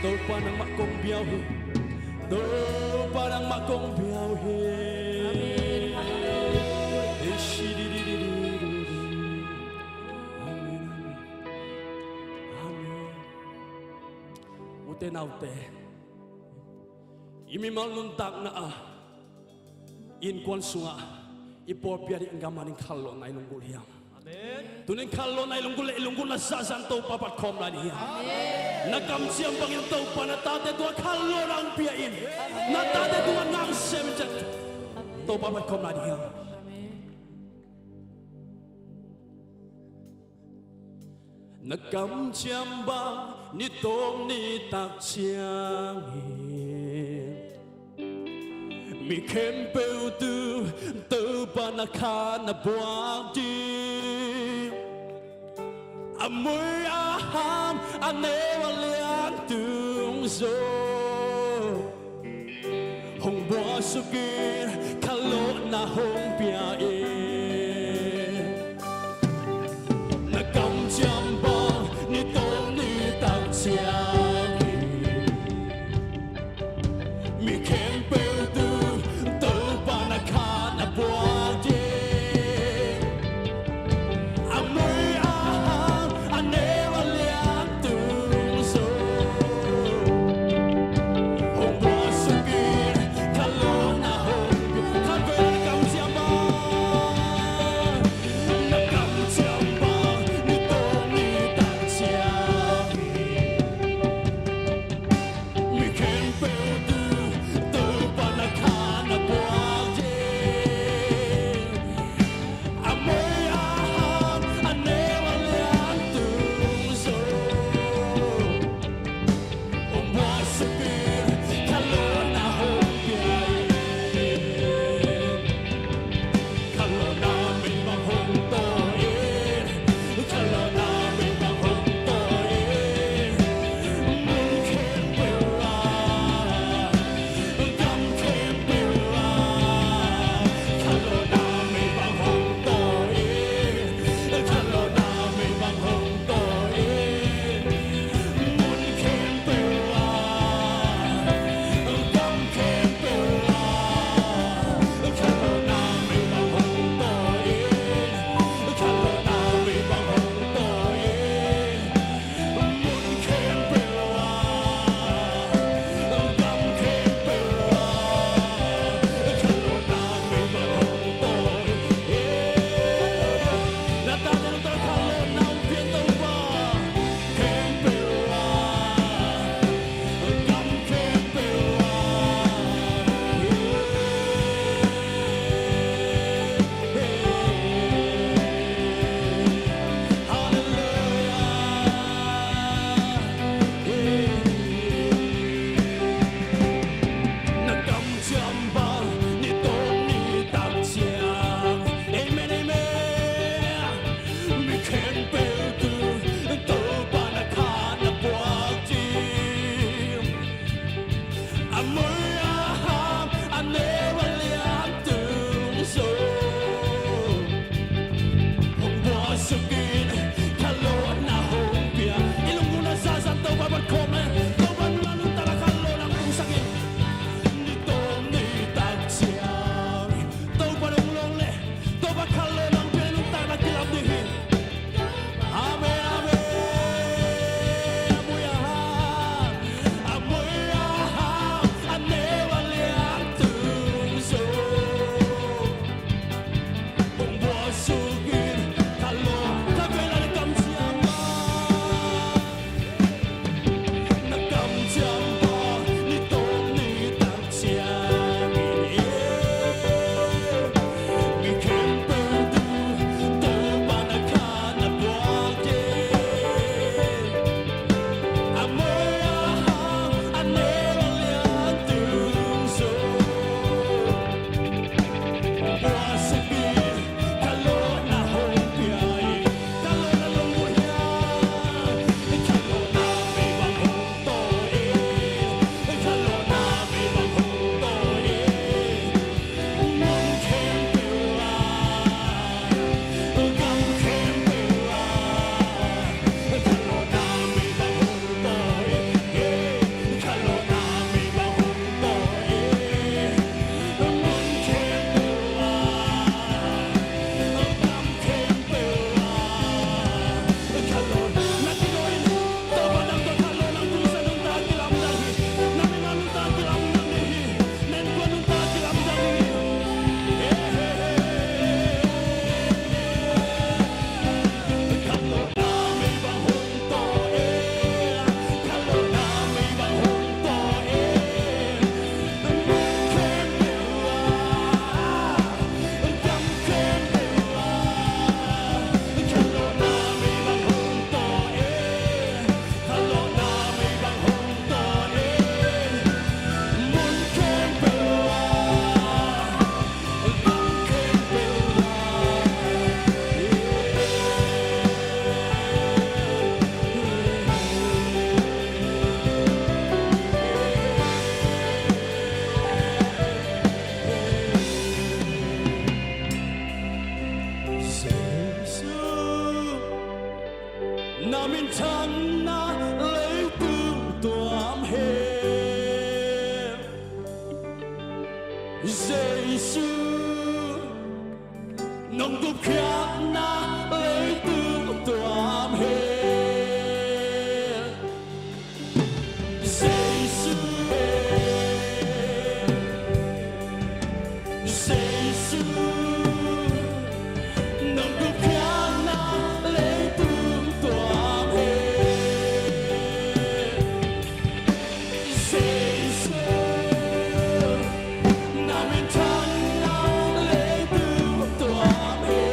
đâu pa nang makong biyahe, đâu pa nang makong biyahe. Ute na ute, imimal nuntak na in kwan sunga, ipopiyari ang gamaning kalon na ilunggul hiyang. Tuning kalon na ilunggul na sasanto papat kom na niya. Nakamsiyang Panginoon tao pa natate tuwa kalon ang piyain, natate tuwa nang semjet, tao papat kom na niya. Nakamsiyang ba nitong nitaksyangin, mi kempeu tu pa nakanabuang di amoy aham anewaliang tungso hong buasugin kalo na hong piyain. Nakamsiyang ba nitong nitaksyangin, mi kempeu nông cục khác na lấy tương toam he Jesus Jesus nông cục khác na lấy tương toam he Jesus namin thân na lấy tương toam he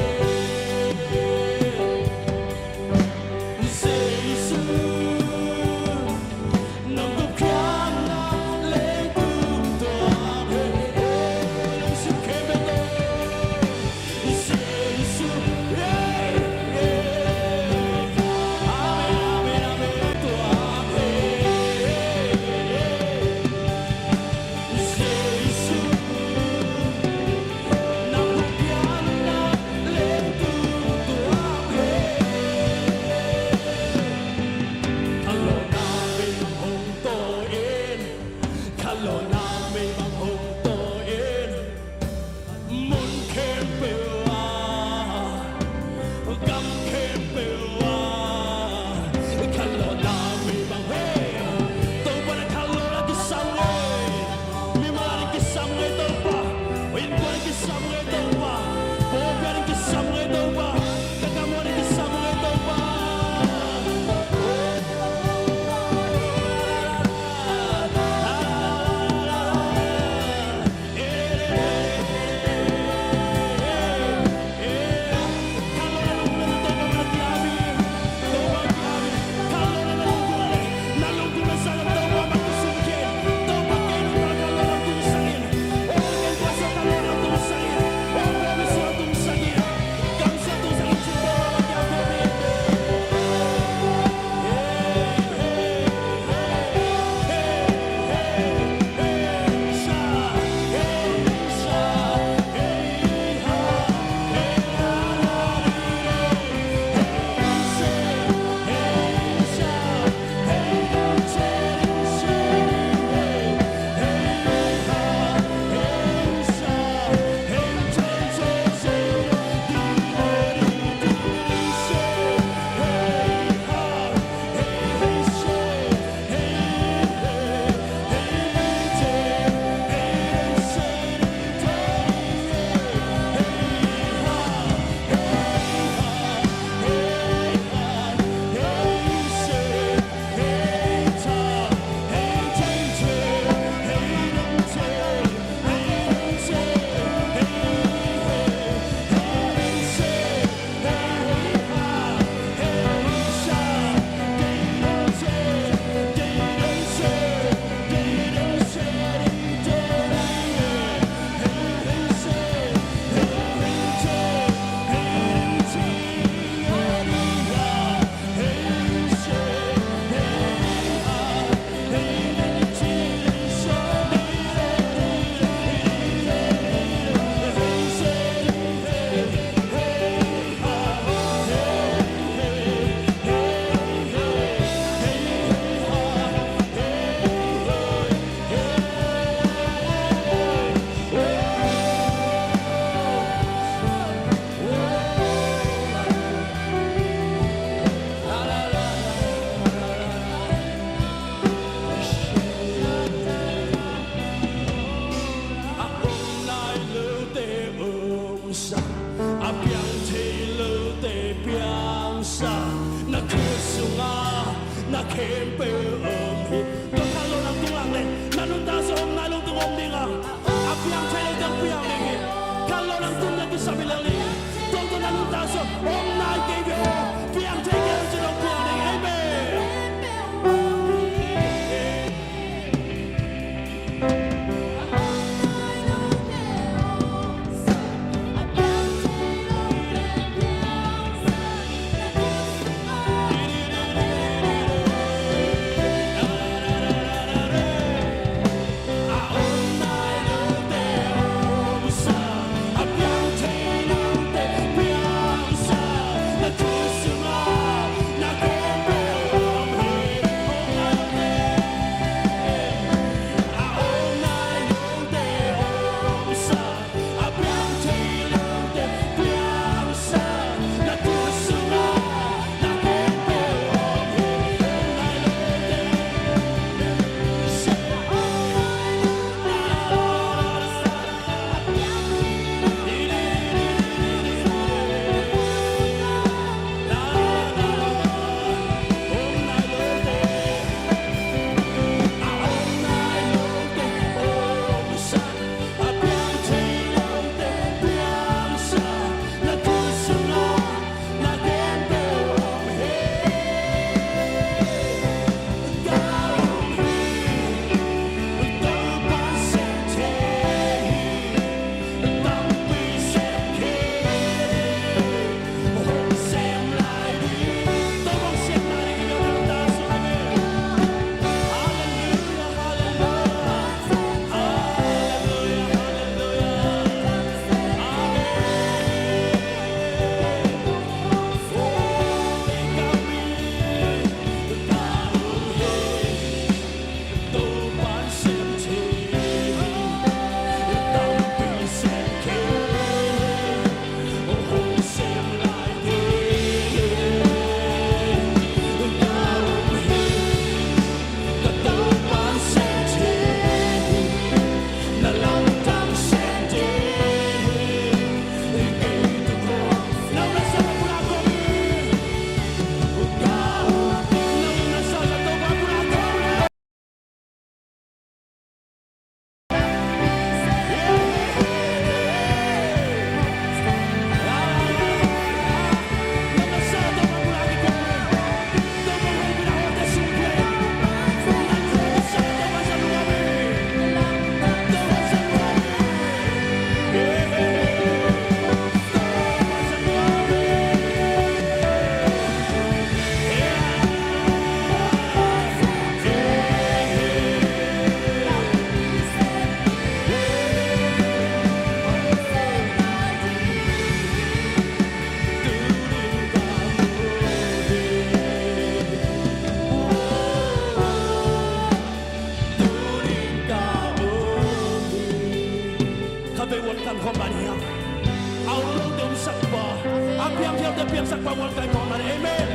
สักประวันกันของมันเอเมน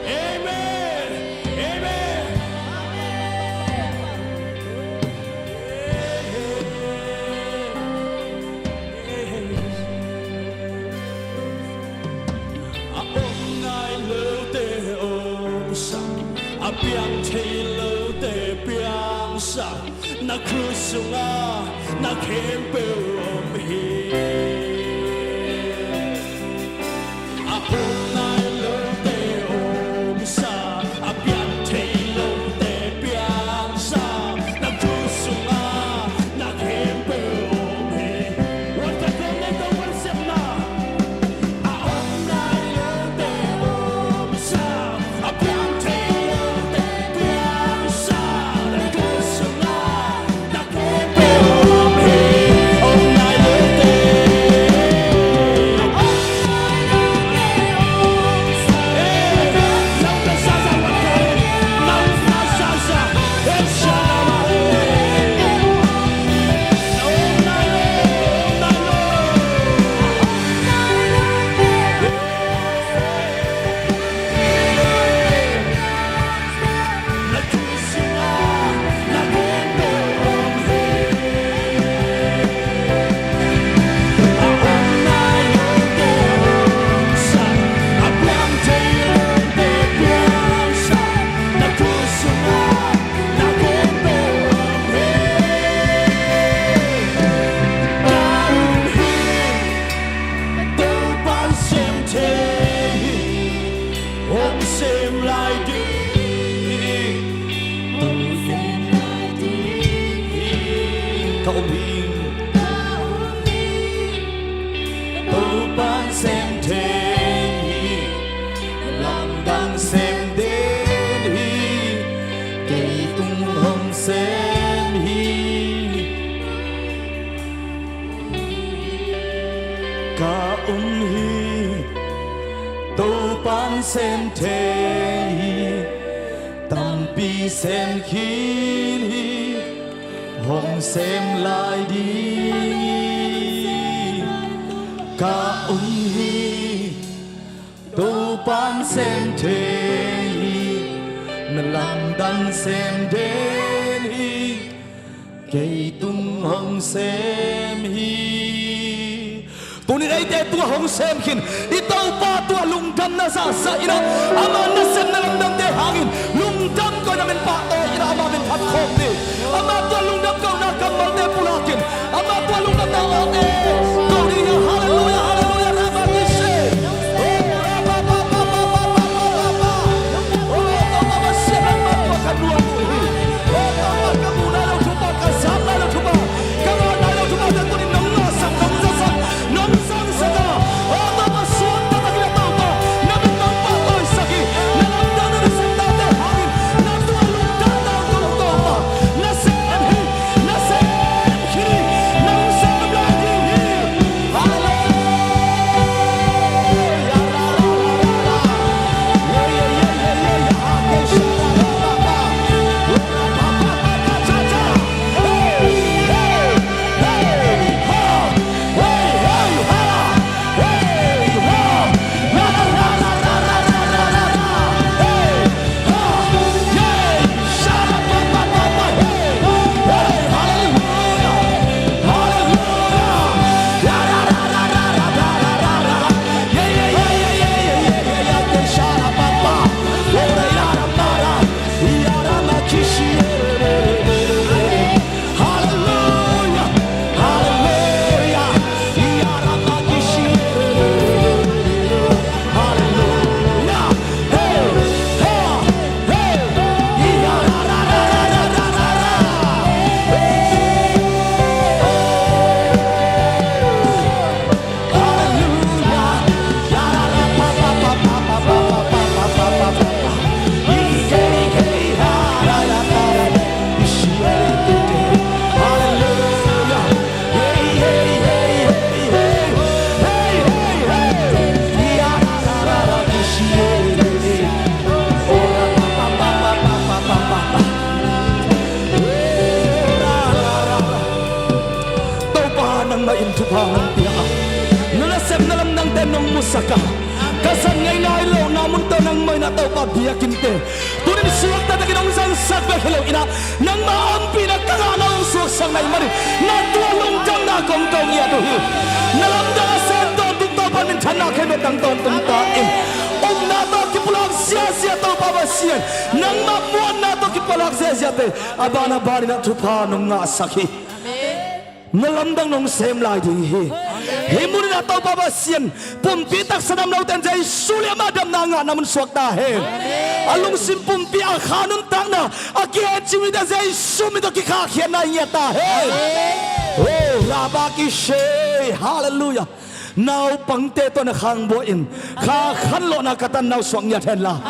เอเมนเอเมนอาองนายเลือเตอมสักอาเปียงเทเลือเตเปียงสักนักครูสุงานักเข้มเปลมฮีอาองนายเลือเตอมสักอาเปียงเทเลือเตเปียงสักนักครูสุงานักเข้มเปลมฮีวันกันเล่นตัววันเสนาอาองนายเลือเตอมสักอาเปียงเทเลือเตเปียงสักนักครูสุงานักเข้มเปลมฮีองนายเลือเตSem thế tâm bi sem khí hồng xem lại đi cả hi tô ban xem thế làm đăng xem đến hi cây tung hồng xem hi Tuni ay te tua hong sem kin itaw pa tua lungkam na sa ina ama na sem na lang dang te hangin lungkam ko namin pa o ina ama min hat khom ni ama tua lungkam ko na kamal te pulakin ama tua lungkam na o te ko ni hallelujah hallelujah rama kise oh rama pa pa pa pa pa pa pa oh mama sem ma ko kadua ko oh mama kamuna lo tupa ka samna lo tupa kamuna lo tupa te tuni nang na sa nang sa nang sang sa ka oh mama suan ta ka ta ta na nang pa to saki na nang da na sa ta te hangin na tu lu ta na ko ko pa na se hi na se hi na se bla hi hallelujah la la la la yeah yeah yeah yeah yeah ha ke sha la pa pa pa pa pa cha cha hey hey hey ha kasan ngay lo namun to nang may nataw pa biyakin te tunin suwak ta takinong sang sakbe hello ina nang maampi na kanganaw suwak sang nay mari na tuwalong jang na kong kong iya to hi nalamda sa to tunta pa min chana keme tang ton tunta na to kipulak siya to pa ba siya nang mamuan na to kipulak siya te abana bari na tupa nung nga sakhi nalamdang nung sem lai ding hi himuri na to pa ba siya pumpitak sa namnaw ten jay sulia madam na nga namun suwak ta he alung sim pumpi ang kanun tang na akiyan chimi da jay sumi to kikakyan na iya ta he oh labaki she hallelujah now pangte to na khang boin kha khan lo na katan now swang ya then la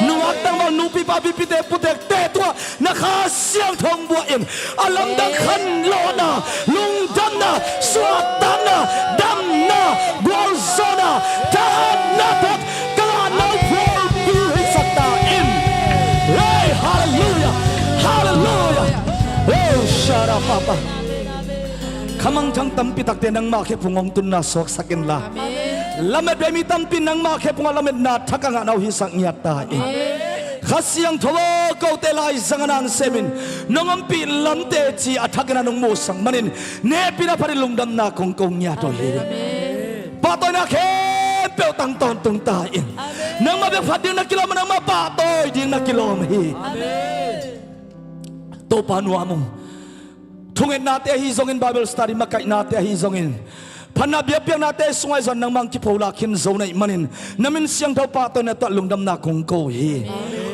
nuak tang mo nupi pa pipite putek te to na kha siang thong boin alam dang khan lo na lung dam na swat dam na dam na gol zona ta na tot ka na for bi sakta in hey hallelujah hallelujah oh shut up papa kamang jang tampi takte nang makhe pungong tun na sok sakin la lamet be mi tampi nang makhe punga lamet na thakanga nau hi sang nyata e khasiang thowo ko te lai zanganang semin nongam pi lamte chi athakana nong mo sang manin ne pina phari lungdam na kong kong nya to he pa to na khe pe tang ton tung ta in nang ma be phading na kilom nang ma pa to ding na kilom hi to panuamong tungin nate hi zongin Bible study makai nate hi zongin phana biapiang nate sungai zon nang mang ki phola khin zo nai manin namin siang tho pa to na to lungdam na kong ko hi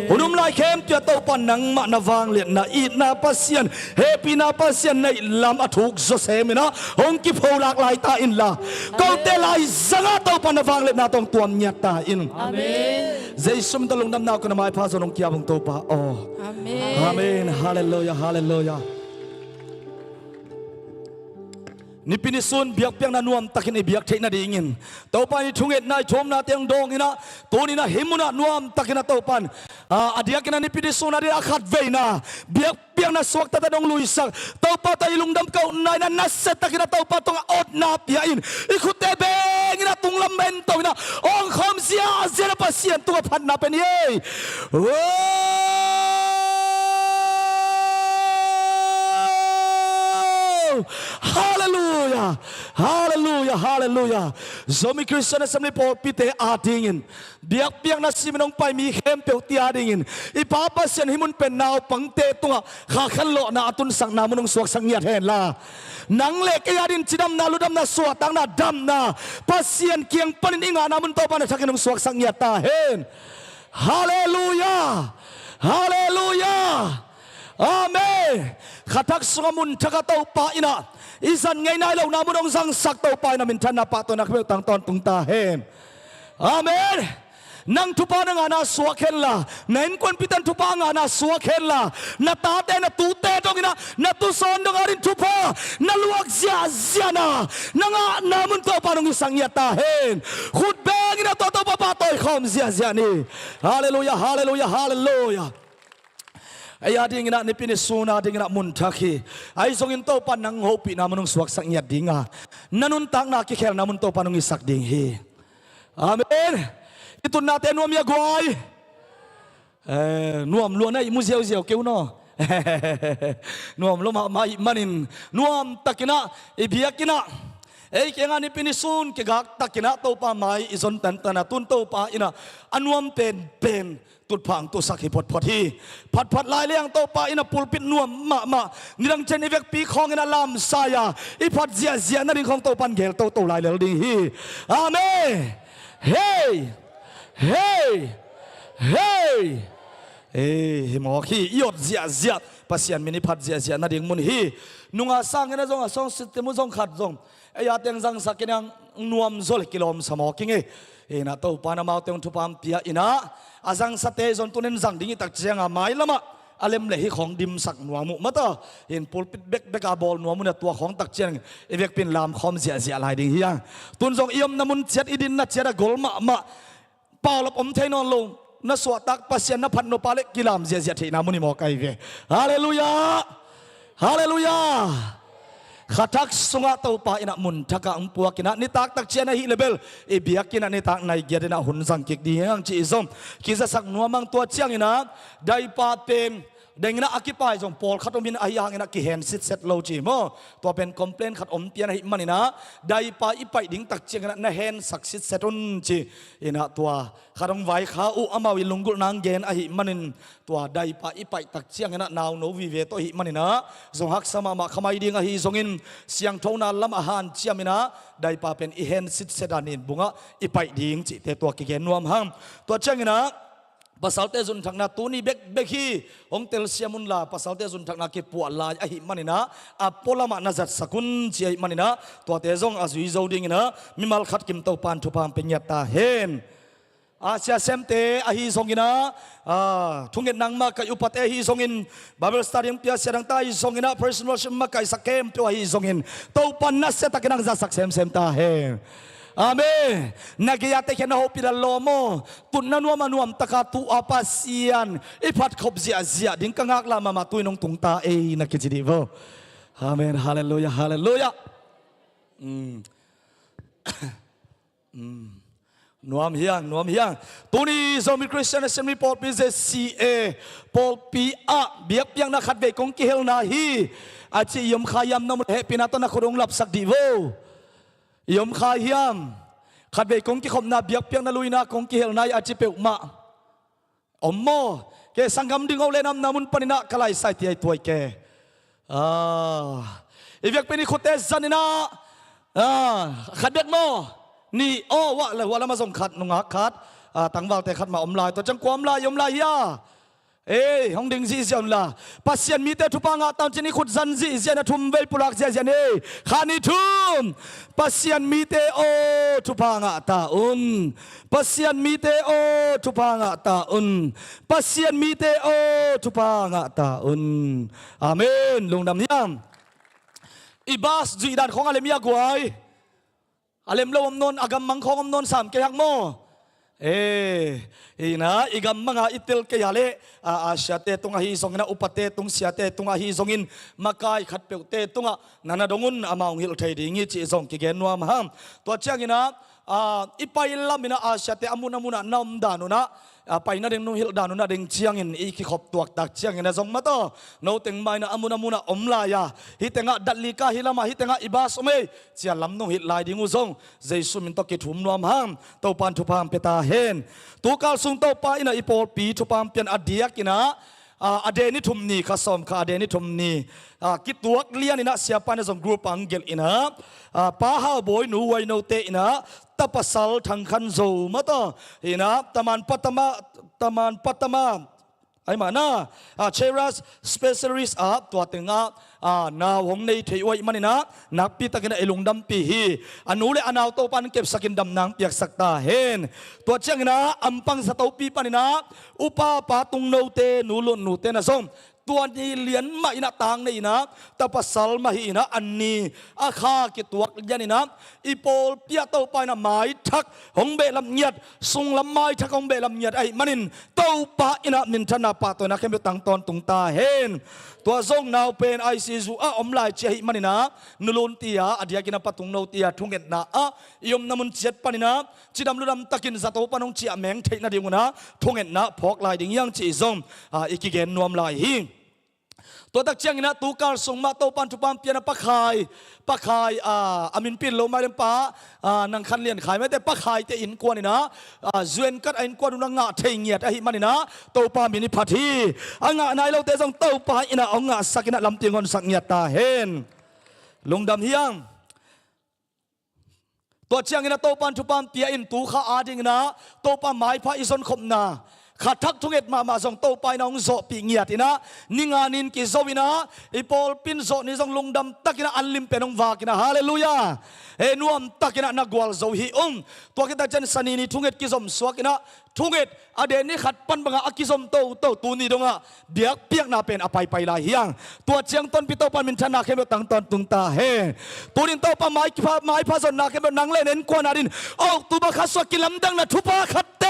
unum lai khem tia to pan nang ma na wang lian na it na pasien happy na pasien nai lam athuk zo semina hong ki phola lai ta in la ko te lai zanga to pan na wang lian na tong tuam nya ta in amen jeisum to lungdam na ko na mai pha zo nong kia bong to pa oh amen amen hallelujah hallelujah ni pinisun biak piang na nuam takin e biak thei na dingin topan ni thunget nai thom na teng dong ina toni na himuna nuam takina topan adia kina ni pinisun ari akhat veina biak piang na swak ta dong luisak topa ta ilungdam kau nai na naset takina topa tong ot na pia in ikhute beng ina tunglam men to ina ong khom sia zera pasien tu phat na pen ye hallelujah hallelujah hallelujah Zomi Christian Assembly po pite atingin biak piang na siminong pai mi khem pe ti adingin ipapa sian himun pen naw pangte tunga kha khanlo na atun sang na munong suak sang nya hen la nang le ke adin chidam na ludam na suat tang na dam na pasien kiang panin inga na mun to pa na thakinong suak sang nya ta hen hallelujah hallelujah amen khatak sungamun thakatau pa ina izan ngay na lo na munong sang sakto pa na mintan na pato na kwe tang ton tung ta hen amen nang tupa na nga na suwaken la nain kon pitan tupa nga na suwaken la na tate na tute dong ina na tuson dong arin tupa na luwag zia na nga namun to pa nung isang yata hen khut beng ina to pa patoy khom zia ni hallelujah hallelujah hallelujah ay ading ina ni pinisuna ading ina muntaki ay zongin to pa nang hopi na manong suwak sang iya dinga nanuntang na kikel na mun to pa nung isak ding hi amen ito natin nuam ya guay nuam lo na imuziaw keu no nuam lo manin nuam takina ibiyakina ay kaya nga ni pinisun kigak takina to pa may izon tantana tun to pa ina anuam pen tut phang tu sakhi pot hi phat lai liang to pa ina pulpit nuam ma nirang chen evek pi khong ina lam saya I phat zia na ring khong to pan gel to lai lel ding hi amen hey mo khi yot zia pasian mini phat zia na ding mun hi nunga sang ina jong song sistemu jong khat jong aya teng jang sakinang nuam zol kilom samoking ina to pana mau teng thupam pia ina azang sate zon tunen zang dingi tak chianga mai lama alem le hi khong dim sak nuamu mata in pulpit bek a bol nuamu na tua khong tak chiang evek pin lam khom zia lai ding hiya tun jong iom namun chat idin na chera golma ma palop om thainon lo na swatak pasien na phan no pale kilam zia theina muni mo kai ve hallelujah hallelujah ขัดทักสงะเต้าป่าอินะมุนทักอังปัวกินะนิตักตักเชียนะฮิเลเบลเอเบียกินะนิตักในเกียรตินะหุ่นสังกิกดีฮังจีซอมกิจะสักนัวมังตัวเชียงอินะได้ป่าเต็มเด้งนะอากิปายจงปอลขัดอมินอายังนะกิเห็นสิทธิ์เซตโลจีโมตัวเป็นคอมเพลนขัดอมเปียนะฮิมันนะได้ป่าอีไปดิ้งตักเชียงนะเห็นสักสิทธิ์เซตุนจีอินะตัวขัดองไว้ข้าอุอามาวิลุงกุนางเกนอาฮิมันตัวได้ป่าอีไปตักเชียงนะนาวโนวิเวตัวฮิมันนะจงฮักสมามาขมายดิ้งอาฮิจงอินเสียงทงนาลำอาหารเชียมินะได้ป่าเป็นอีเห็นสิทธิ์เซดานินบุงะอีไปดิ้งจีแต่ตัวกิเกนนวมฮังตัวเชียงนะpasal te zun thakna tuni beki ong tel siamun la pasal te zun thakna ke pu la a hi manina a polama nazat sakun chi ai manina to te zong azui zoding ina mimal khat kim to pan thu pam penyat ta hen asia semte a hi zongina thungin nang ma kai upat e hi zongin bible study pia serang ta hi zongina personal worship ma kai sakem to hi zongin to pan na se takinang za sak sem ta hen Amen. Nagyate kena hopi da lomo. Tunna nuam manuam takatu apasian. Ipat khobzia zia ding kangak la mama tuinong tungta e nakijidivo. Amen. Hallelujah. Hallelujah. Nuam hiang. Tuni Zomi Christian Assembly Paul Pise CA Paul PA biak piang na khatbe kong kihel na hi. Achi yom khayam na happy na to na kurong lapsak divo. Yom khayamขัดเบกงกิขมนาเบียกเปียงนาลุยนาคงกิเฮลนายอาจิเปอุมาอมโมเกสังคำดึงเอาเลนำนามุนปนินะกลายใส่ที่ไอตัวแกอีเวียกเป็นอีโคเตสันนะขัดเบกโมนี่โอ้วะเลยว่าละมาส่งขัดนงหักขัดตั้งวาวแต่ขัดมาอมลายตัวจังความลายยมลายยาห้องดึงซีเซียนละปัสเซียนมีแต่ทุปังอาตามที่นี่ขุดซันซีเซียนทุ่มเวลปุรักเซียนขานิทุ่มปัสเซียนมีแต่โอทุปังอาตาอุนปัสเซียนมีแต่โอทุปังอาตาอุนปัสเซียนมีแต่โอทุปังอาตาอุนอาเมนลงดำยังอีบาสจีดันของอาเลมียากวยอาเลมโลมนนอากำมังของอมนนสามเกียงโมนะอีกำมังอิติลเกียเลอาเสียเตตุงอาฮิซงนะอุปเตตุงเสียเตตุงอาฮิซงอินมาไกขัดเปลเตตุงะนันดงุนอามาองฮิลไทยดิ้งจีซงกิเกนนัวมหังตัวเชียงนะอีไปลามินะอาเสียเตอามุนามุนะนอมดานุนะไปนั่นเองนุ่งฮิลดานุนะเด้งเชียงอินอีกขบตัวตักเชียงอินนะซงมาโตโนเต็งไม่นะอามุนามุนะอมลายาฮิเตงะดัลลิกาฮิลามาฮิเตงะอิบาสเมเจียลำนุ่งฮิลลายดิ้งอุซงเจสุมินตกิถุมนัวมหังเต้าปานทุพามเปตาเฮนตัวกาลสุงเต้าปาอินะอีโปปีทุพามเปียนอดียกินะอเดนิทุมนีข้าสมข้าอเดนิทุมนีกิตัวเลี้ยนนะเสียปานในสมกรุ๊ปอังเกลอินะป้าฮาบอยหนูไวโนเตอินะตะปัสสัลทังคันโซมาต่ออินะตะมันปัตมาไอ้มานะเชรัสสเปเชียลิสต์ตัวเต็งนาหงในเทวายมันนี่นะนักปีตะกินไอลุงดำปีฮีอนุเลอนาโตปันเก็บสกินดำนางเปียกสักตาเห็นตัวเชียงนะอัมปังสตอปีปันนี่นะอุปาปาตุงโนเตนูลุนนูเตนะส้มตัวนี้เลียนมาอินะต่างนี่นะแต่ปัสสาวมาหินะอันนี้อาคากิตัวยันนี่นะอีโปลเปียโตไปนะไม้ทักหงเบลำเงียดสุงลำไม้ทักหงเบลำเงียดไอ้มันินโตปะอินะมินทนาปะตัวนักเข้มตังตอนตุงตาเห็นตัวทรงนาวเป็นไอซีซูอมลายเจหิมันินะนุลุนตียาอดียกินะปะตุงโนตียาทุ่งเอ็ดนะยมนามุนเจ็ดปานินะจิดำลุดำตะกินสัตว์ปนงเจียแมงเทนะดิวนะทุ่งเอ็ดนะพอกลายดิ่งยังจีซงอีกิเกนนวมลายหิงตัวตักเชียงนะตูการส่งมาโตปันทุปามเปียนะปะขายอามินปินโลมาเล่มป้านังคันเลียนขายไม่แต่ปะขายแต่อินกวนนี่นะเจวนกัดอินกวนนังงะเทียงเงียดไอ้มันนี่นะโตปามินิพัทีงะนายเราแต่ส่งโตปาอินะองงะสักอินะลำเตียงคนสักเงียดตาเห็นลงดำเฮียงตัวเชียงนะโตปันทุปามเปียอินตูข้าอาดิงนะโตปาไม้พระอิสนขมนาขัดทักทุกเอ็ดมาส่งโตไปน้องโซปีเงียตินะนิงานินกิโซวินะอีปอลปินโซนี่ส่งลุงดำตักินะอันลิมเป็นองวากินะฮาเลลูยานวมตักินะนักวอลโซฮีตัวกิตาจันสันีนี่ทุกเอ็ดกิซอมสวกินะทุกเอ็ดอเดนี่ขัดปันบังอากิซอมโตตูนี่ดงะเดียกเปียกนาเป็นอภัยไปลายเฮียงตัวเชียงต้นปิโตปันมินชนะเข้มตังตอนตุงตาเฮตัวนินโตปไม้พาสนาเข้มนังเล่นเน้นกวนอาดินโอ้ตัวบักขัดสวกิลำดังนะทุปาขัดเต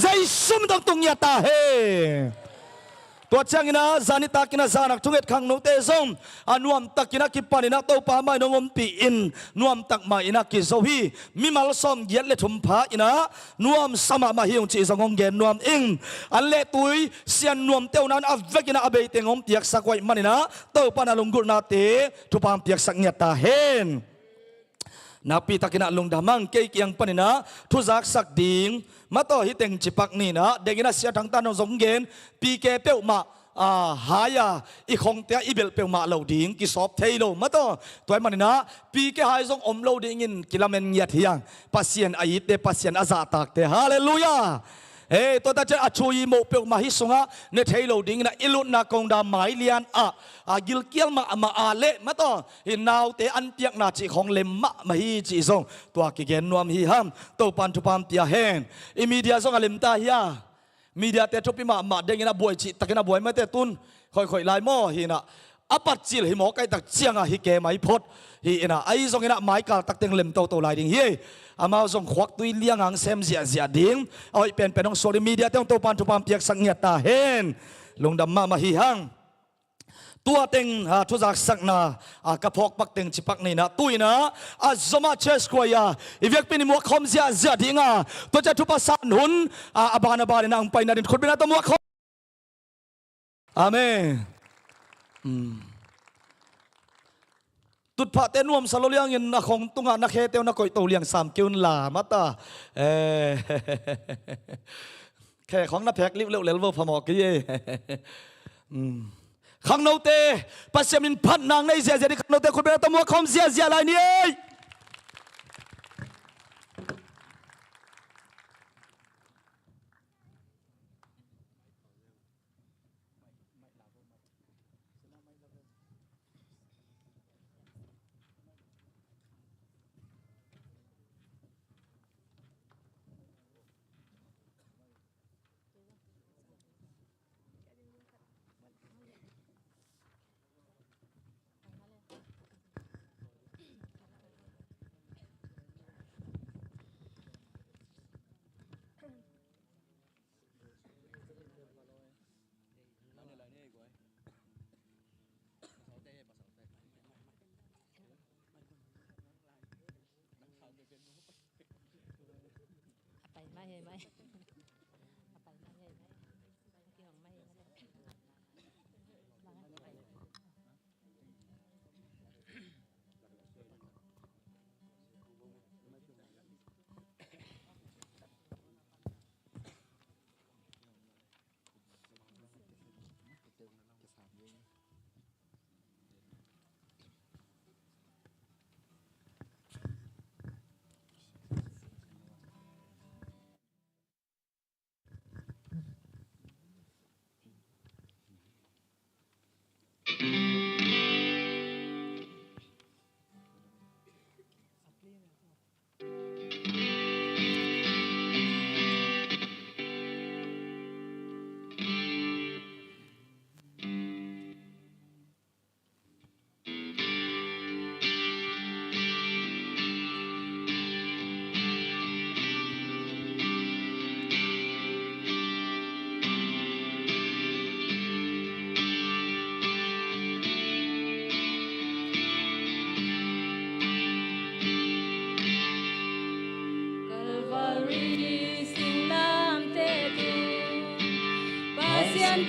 ใจซุ่มต้องตุงยาตาเฮ ตัวเชียงนะจานิตากินาจานักทุงเอ็ดขังโนเตซงนวมตักกินักกิปานินักโตปาไม่นงมปีอินนวมตักมาอินักกิโซฮีมิมาลซอมเย็ดเลทุมพาอินะนวมสมามาฮิงจีซงงเกนนวมอิงอันเลตุยเสียนนวมเตวนั้นอัฟเวกินาอเบยเตงมเปียกสักไว้มันนะโตปานาลงกุลนาเตทุปามเปียกสักเงียตาเฮนnapi takina lung damang kei kiang panina thuzak sak ding mato hiteng chipak ni na degina sia thang tan zong gen pk peu ma haya i khong te ibel peu ma lo ding ki sop thei lo mato toy manina pk hai zong om lo ding in kilamen yat hiang pasien ait te pasien aza tak te hallelujahตัวตาจะช่วยโมเปิลมาฮิสงะเนเทโลดิ้งนะอิลุนากงดาไมเลียนกิลเกียลมาอาเล่มาต่อหินนาวเตอันเปียกนาจีของเลมมาฮิจีซงตัวกิเกนนวมฮิฮัมตัวปันทุปามเตียเฮนอิมีเดียซงอเลมตาฮิยามีเดียเตทุปิมาเด้งนะบวยจีตะกินะบวยไม่เตตุนค่อยๆไล่หม้อหินะอปัจจิลหิมอไกตักเจียงฮิเกไม่พดฮินะไอซงหินะไม้กาตักเต็งเลมโตไล่ดิ้งเฮอามาส่งควักตุยเลี้ยงอังเซมเสียดิ้งเอาเป็นน้องโซลิมีเดียเต้งตัวปันทุปามเปียกสังเงียตาเฮนลงดำมาฮิฮังตัวเต็งทุจักสักนากระพกปักเต็งจิปักนี่นะตุยนะซอมาเชสกวยาอีเวกเป็นมัวคอมเสียดิ้งตัวจะทุบสันหุนบานนางไปนาดินคนเป็นตัวมัวคอมอาเมนตุดพระเตนวมสโลเลียงยินนักของตุงนักเฮเตวนักก่อยตัวเลียงสามกิวนลามาตาแค่ของนักแพกลิบเร็วเร็วพมอกกี้ขังโนเตปัสยามินพันนางในเสียที่ขังโนเตคนเป็นตัวมัวคอมเสียอะไรนี่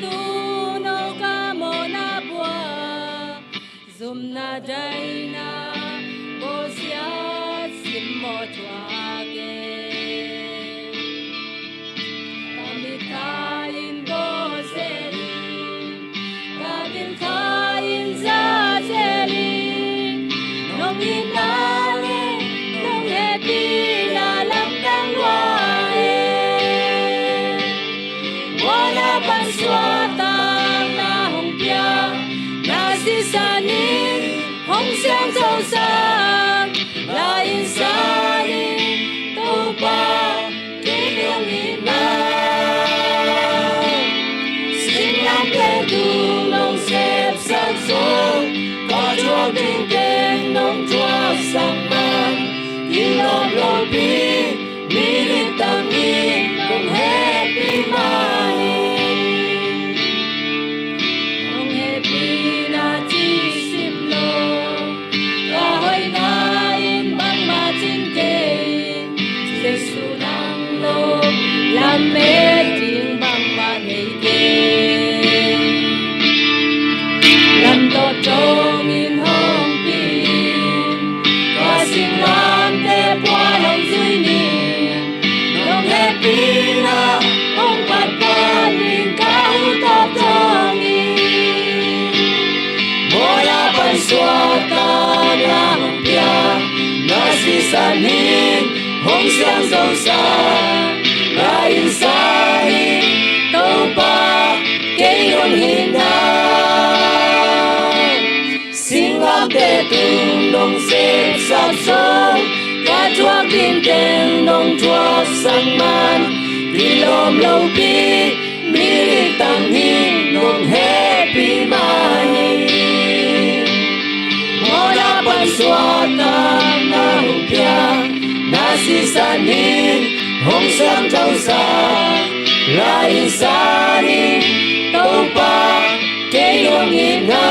tu nâu ca mô na bùa dùm na day na bồ xia xin mô chua kê kami kain bồ xê li kami kain za xê li nông in na li nông he pi na lam cang loa xóa tang na hồng pia na si sanin hồng xiang châu sang la in sani tô pa ki liang in na xin lam lên tu nông xếp sang xuống có chúa kinh tên nông chúa sang man ki lom lo bi mi linh tăng in cùng happy money làm mê tiếng bằng ba ngày kia làm tốt trong in hồng pin và xin làm để qua lòng duy niệm lòng happy na ông bắt quan in cao tốt trong in mỗi là ban xóa ta na hồng pia na si san hin hồng sang dâu xa là insani tàu ba cây hồng hin na xin làm để tung nông xếp sắp sông cả chuộc tin tên nông chuộc sang man vì lom lâu bi mi tăng hin nông happy money mỗi là ban xóa ta na hồng pia na si san hin hồng sang dâu xa là insani tàu ba cây hồng hin na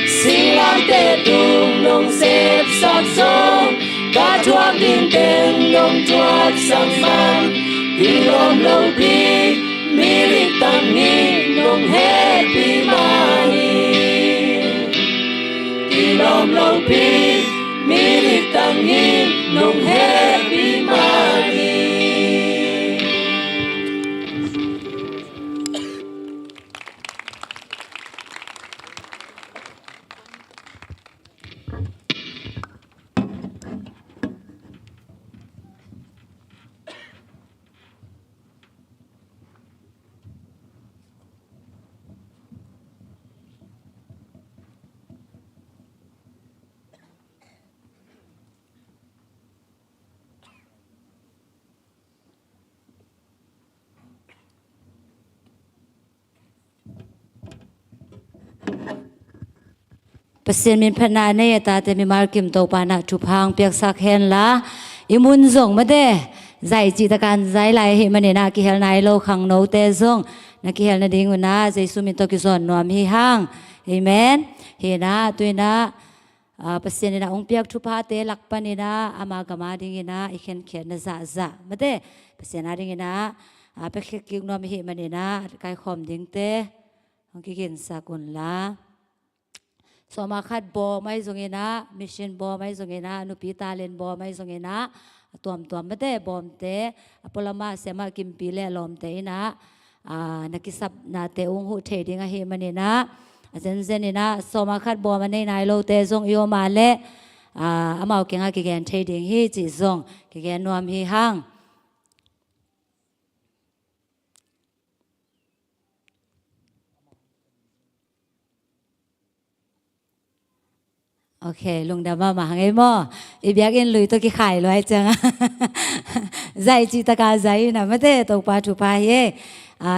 xin làm để tung nông xếp sắc sông cả chuộc tin tên nông chuộc sang man vì lom lâu bi mi tăng hin nông happy money vì lom lâu bi mi tăng hin nông happy money Pasien min phana ne ta te mi mar kim to pa na thu phang piak sak hen la imun zong ma de zai chi ta kan zai lai he mane na ki hel nai lo khang no te zong na ki hel na ding na jesu min to ki zon nom hi hang amen he na tu na pasien na ong piak thu pha te lak pa ni na ama gama ding na I khen khen na za za ma de pasien na ding na pe khek ki nom hi mane na kai khom ding te ong ki gen sa kun la so ma khat bo mai zongena mission bo mai zongena nupi talent bo mai zongena tuam ma te bom te apolama sema kimpi le lom te na nakisap na te ung hu the ding a he mane na zen na so ma khat bo mane nai lo te zong yo ma le amao kenga ki gen the ding hi chi zong ki gen nuam hi hang ok lung đam mà hàng mo ibyak in lui to ki khai lo ai chang zai chi ta ka zai na ma te to pa thu pa ye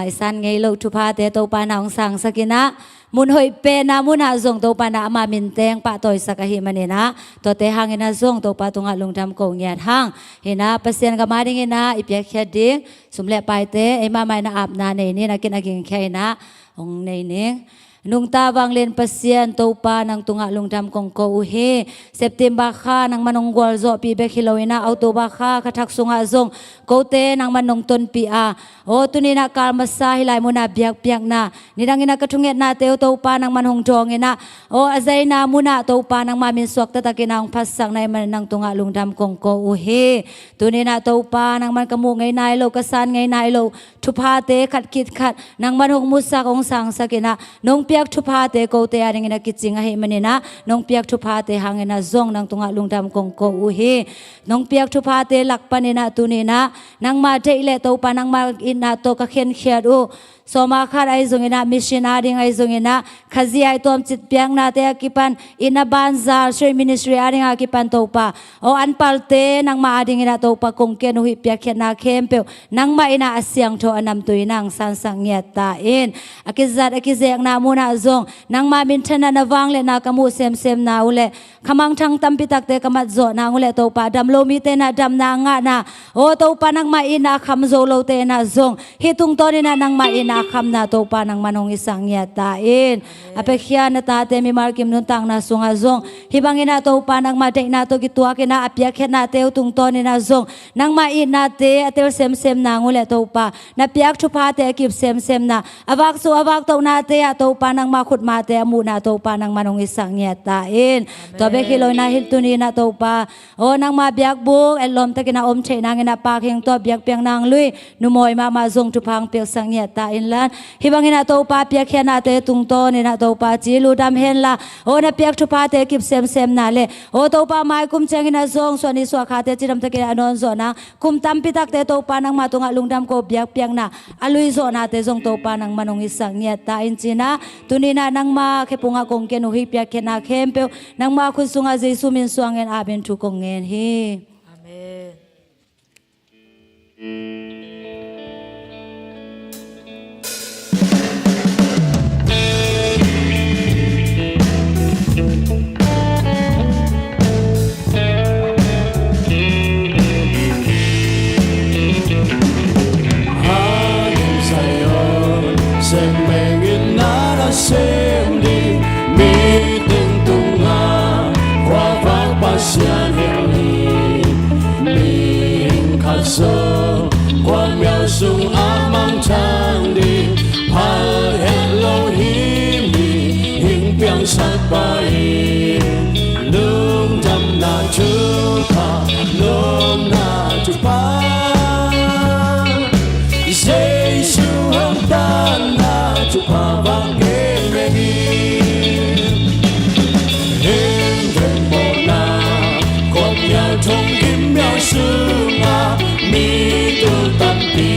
isan ngei lo thu pa te to pa na ong sang sakina mun hoi pe na mun a zong to pa na ama min teng pa toy sakahi manina to te hangin na zong to pa tunga lung dam ko ngiat hang hina pasien ga ma ding ina ibyak khading sumle pai te e ma mai na ap na nei ni na kin aging khaina ong nei ning nung tabang len pasien to pa nang tunga lungdam kong ko uhe September kha nang manonggol zo pi be khilowina October kha kathak sunga zong ko te nang manong ton pi a o tunina kal masa hilai muna biak na nidangina kathunget na te to pa nang manhong jongina o azai na muna to pa nang mamin swak ta takinang phasang nai man nang tunga lungdam kong ko uhe tunina to pa nang man kamu ngai nai lo kasan ngai nai lo thupa te khat kit khat nang manhong musa kong sang sakina nong piak thupa te ko te aring na kitchinga he manina nong piak thupa te hangena zong nang tunga lungdam kong ko uhi nong piak thupa te lakpanina tunina nang ma theile to pa nang ma ina to ka khen khiat u soma khar ai zongina missionary ai zongina khazi ai tom chit piang na te akipan ina banza shri ministry aring akipan to pa o anpal te nang ma ading ina to pa kong ken hui piak khen na khempe nang ma ina asyang tho anam tuinang san sang ngiat ta in akizat akizek na muna na zong nang ma min thana na wang le na kamu sem sem na ule khamang thang tampi tak te kamat zo na ule to pa dam lo mi te na dam na nga na o to pa nang ma ina kham zo lo te na zong hitung to ni na nang ma ina kham na to pa nang manong isang ya ta in apekhya na ta te mi mar kim nun tang na sunga zong hibangin na to pa nang ma de na to gitua ke na apya khet na te tung to ni na zong nang ma ina te atel sem sem na ngule to pa na piak thu pa te kip sem sem na awak so awak to na te to pa nang ma khut ma te mu na to pa nang manong isang ya ta in to be khilo na hil tu ni na to pa o nang ma biak bu elom te kina om che nang ina pa kheng to biak piang nang lui nu moi ma zong thu phang piak sang ya ta in lan hibangin na to pa piak khet na te tung to ni na to pa chi lu dam hen la o na piak thu pa te kip sem sem na le o to pa mai kum chang ina zong so ni so kha te chiram te kina anon zo na kum tam pi tak te to pa nang ma tunga lungdam ko biak piang na alui zo na te zong to pa nang manong isang ya ta in china tunina nang ma khepunga kong ke no hi piak ke na khem pe nang ma khun sunga jesu min suang en aben thu kong en hi amen Semengin nara semdi meeting tunga kwa vang pasyan heli ming kaso kwa miao sung amang chang di pal hello himi hing piang sat bai lung jam na chu pa lung na chu pa Giêsu hong tan na chu pa bang ge gi em thềm bộ na con nhau trong kim nhau sương a mi tu tâm ti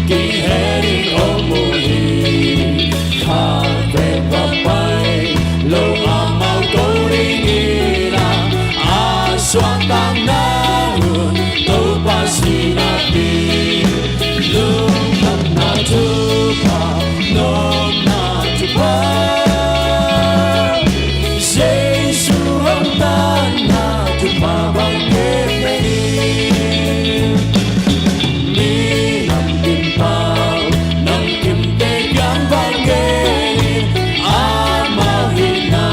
ki he đi ông mù hi tha về và bay lâu a mau câu đi nghĩ là a xoan tam na hương tâu pa si na ti lung tâm na chu pa nom na chu pa Giêsu hong tan na chu pa bang ge mi nam kim pao nam kim te yang bang ge a mau hi na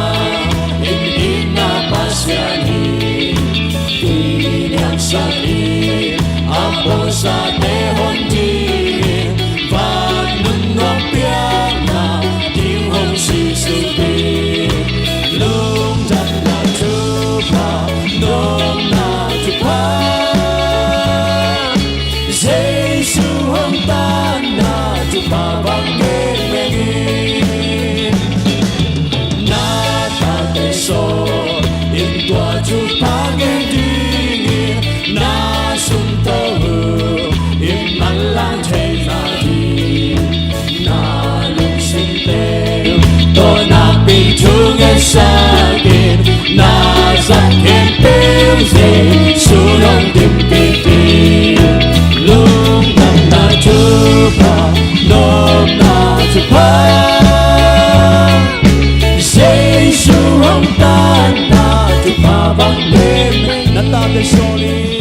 in na pasiani ti yang sa ni a po sa te hon ti Sakin na sakit pilsi sunong timpiti lung tam na chupa nom na chupa Giêsu hong tan na chupa bang đêm na ta te soli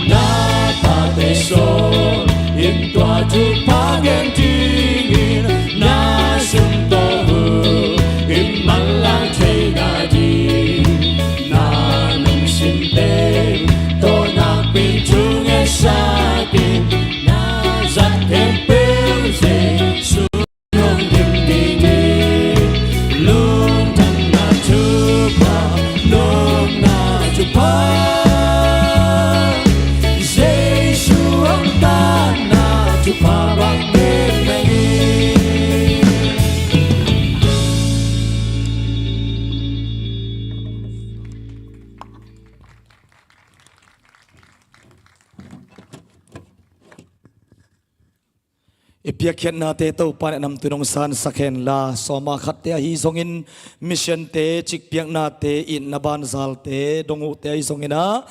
na ta te sol in tua chupa gen tingin na sum to Ipiakyan na te to pa nam tunong san sakhen la soma khat te hi zongin mission te chikpiak na te in naban zal te dongu te hi zongina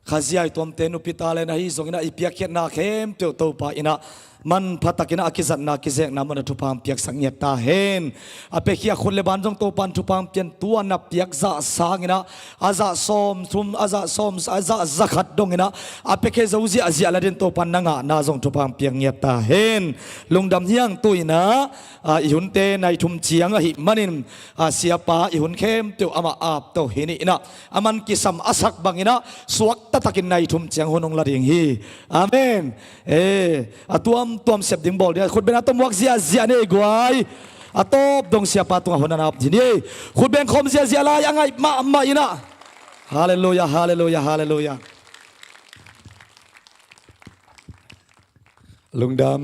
khazia tom te nu pitale na hi zongina ipiakyan na khem te to pa ina มันพัตกินอากิจันนากิเจกนามันทุพามเปียกสังเงียตาเห็นอาเปคียคนเลบันจงโตปันทุพามเปียนตัวนับเปียกจะสางินะอาจะส้มทุมอาจะส้มอาจะจักขัดดงินะอาเปคีจะอุจิอาจิอาลาดินโตปันนังนาจงทุพามเปียกเงียตาเห็นลุงดำเฮียงตุยนะอิหุนเตในทุมเชียงหิมันินเสียปาอิหุนเข้มตัวอามาอาบตัวเห็นนะอามันกิสัมอาศักบังอินะสวกตะตะกินในทุมเชียงหนงลาดิงฮีอาเมนตัวเสียบดิ่งบอลเนี่ยคุณเป็นตัวมักเสียเสียนี่กวยตัวดงเสียปาตัวหัวหน้าทีนี้คุณเป็นคมเสียเสียลายยังไงมาอินะฮาเลลูยาฮาเลลูยาฮาเลลูยาลุงดำ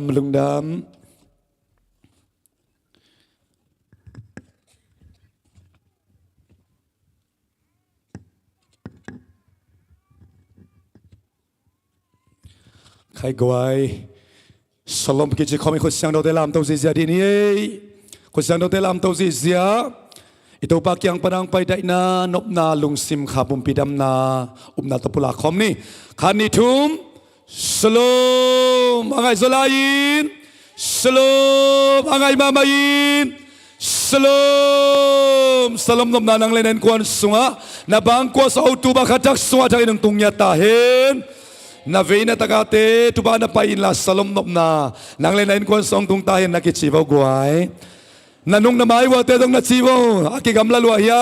ใครกวยสลมกิจเขาไม่คนเสียงเราได้ลำตัวเสียดีนี่คนเสียงเราได้ลำตัวเสียอิตัวปากยังปนังไปได้นานบนาลุงซิมขาบุมปีดำนานาตะปุลาคอมนี่ขันนิทุมสลมอะไรสลายินสลมอะไรมามายินสลมนบนานังเล่นกวนสงะนาบางกวนสาวตูบักจักสงะจากนังตุงยาตาเห็นนาเวนัตกาเตทุบานาไปอินลาสลมนบนานังเล่นกวนสองตุงตาเห็นนักกิจวกวยนันนุ่งนาไม้ว่าเตต้องนัดชีวอากิกำลังลัวเฮีย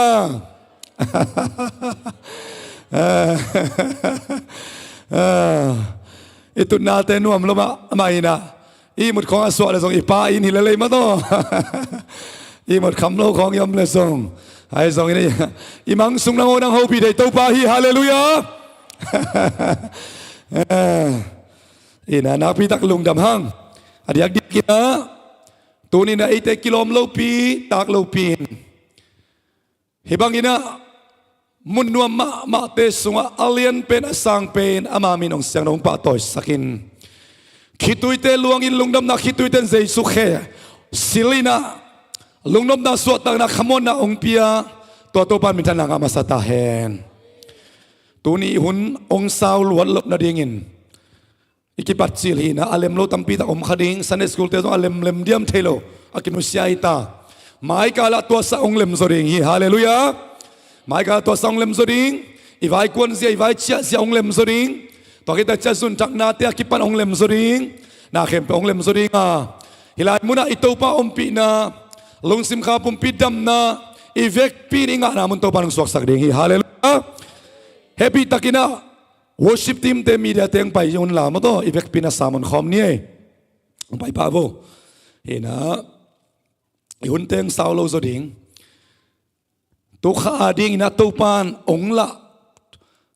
itu nate nuam loma maina imut khong aswa le song ipa in hilale ma to imut khamlo khong yom le song ai song ini imang sung nang nang ho pi dei to pa hi hallelujah ina nak pi tak lung dam hang adiak dik kina tu ni na 8 kilom lo pi tak lo pin hibang inaมุนนัวมาเตสุงอาเลียนเป็นสังเป็นอามามินองเสียงนองปะต่อยสักินคิดตุยเตลวงอินลุงดำนักคิดตุยเตนเจสุเขสิลินะลุงดำนักสวดตังนักขมอนนักองเปียตัวโตปันมิทันนักอามาสตาเฮนตัวนี้หุ่นองสาวล้วนลบนาดิ่งินอีกปัจจิลีนะอาเลมโลตัมปีตาอมขดิ่งซันเดสกูลเตต้องอาเลมเลมเดียมเทโลอากินุสยาอิตาหมายกาละตัวสะองเลมโซดิ่งฮีฮาเลลูยาหมายก็ตัวสองเล่มสุดิงอีไว้กวนเสียอีไว้เชี่ยเสียองเล่มสุดิงตัวkitaจะสุนจักนาเตียกิปันองเล่มสุดิงนาเข้มไปองเล่มสุดิงฮิลายมุนาอิตูปาอมปีนาลงซิมขาปุ่มปีดำนาอีเวกปีนิงานามุนตัวปานุสวกสักดิ่งฮิฮาเลลูยาเฮปีตักินา worship team เตมีเดียเตียงไปยุนลามตัวอีเวกปีนาสามุนคอมนี่ไปพาโวเห็นนะยุนเตียงสาวโลสุดิงตุขาดิ่งนะตุปานองละ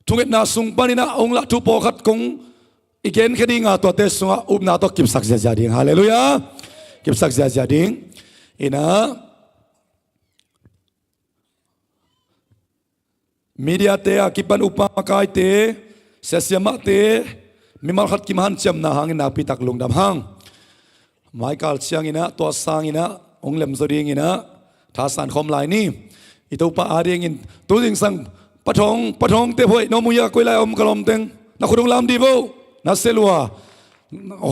ทุกเอ็ดนาสุงปานินะองละทุปอขัดกงอีกเกนแค่ดิ่งตัวเตสุงอุบนาตัวกิบสักเสียดิ่งฮาเลลูยากิบสักเสียดิ่งอินะมีเดียเตะกิปันอุปมาคายเตะเสียเสียมาเตะมีมาขัดกิมหันเจียมนาหางอินะพิตักลุงดำหางไม้กาลเชียงอินะตัวสางอินะองเล็มสุดิงอินะท่าสันคอมลายนี่อิตัวป้าอาเรียงอินตัวจริงสังปะทองเตะพวยน้องมุยาคุยไล่อมกลมเต็งนักขุดงลามดีโบนักเซลัว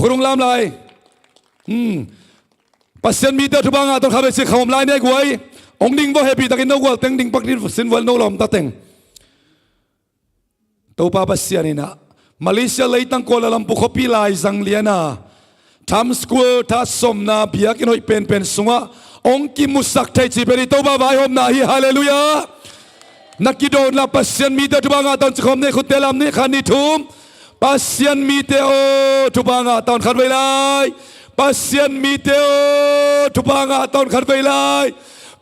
ขุดงลามไล่ปัสเซียนมีเตอร์ทุบังอาตัวข้าไปเสียขมไล่เนี่ยกวยองดิ่งบ่เฮปีตะกินนกวัวเต็งดิ่งปักดินสินวัลโนลมตะเต็งตัวป้าปัสเซียนี่นะมาเลเซียเลยตั้งกัวละลำปุขปีไล่สังเลียนาทำสกูลทัศสมนาเบียกินหอยเป็นสุงะองค์กิมุสักไทยจีเป็นตัวบ้าใบหอมนาฮีฮาเลลูยานักกิโดนละปัสเซียนมีเตอทุบังอาตอนจะคมในขุดเตลำนี้ขันนิทุมปัสเซียนมีเตโอทุบังอาตอนขัดไว้ไล่ปัสเซียนมีเตโอทุบังอาตอนขัดไว้ไล่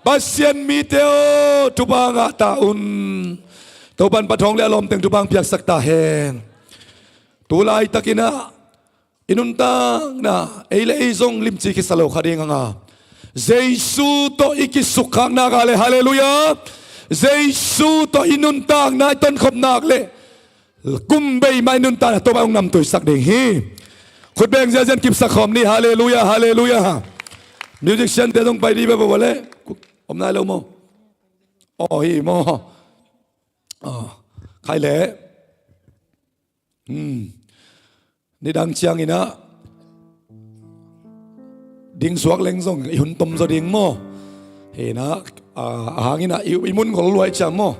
ปัสเซียนมีเตโอทุบังอาตาอุนตัวบันปะทองและลมเต็งทุบังเปียกสักตาแหงตัวลายตะกินะอินุนตังนะเอเลไอซงลิมจีกิสโลขัดเองอ่ะเจสุโตอิกิสุขังนักเลยฮาเลลูยาเจสุโตอินุนตังนายต้นขบนักเลยกุมเบย์ไม่นุนตังตัวไปองนำตัวสักเด้งฮีขุดแบงเจเจนกิบสักคมนี่ฮาเลลูยาฮาเลลูยามิวสิกเซนเตอร์ต้องไปดีไปบ่าวเลยผมนายเราโมอ๋อฮีโมอ๋อใครเละนี่ดังเชียงอีนะ ding suak leng zong ihun tom zo ding mo he na hangin na imun ko luai chang mo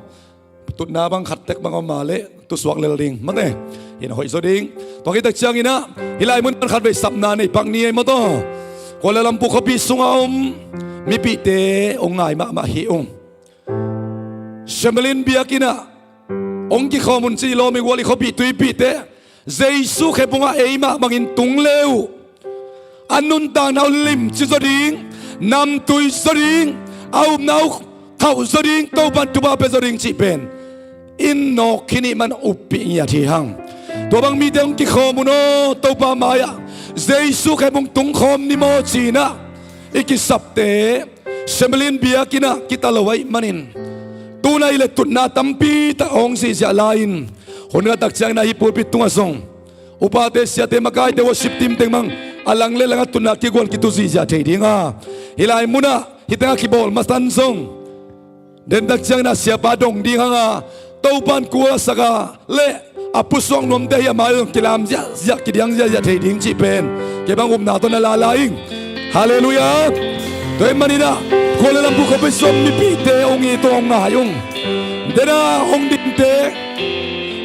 tut na bang khat tek bang male tu suak lel ding mate he na hoi zo ding to ki tak chang ina hilai mun khat ve sap na nei pang ni mo to ko la lam pu kho pi sunga mi pi te ong ngai ma hi ong shemelin biakina ong ki khomun chi lo mi wali kho pi tui pi te Giêsu khe bunga eima mangin tung leu anun ta nau lim chi zo ding nam tui zo ding au nau khau zo ding to ban tu ba pe zo ding chi pen in no kini man upi nya thi hang to bang mi deng ki khomuno to ba maya Giêsu khe bung tung khom ni mo chi na iki sapte shemelin biakina kita lawai manin tunai le tutna tampi ta ong si ja lain hon tak chang na hi pulpit tunga song upate sia te makai te worship team teng mang alang le langa tunna ki gon ki tu si ja thei dinga hilai muna hitanga ki bol mastan song den tak chang na sia pa dong ding hanga to pan kwa saka le apusong nom te ya mal kilam ja ja ki diang ja thei ding chi pen ke bang na to na la laing hallelujah toy manina ko le lam bu ko pe som ni pi te ong i to nga yung dena ong din te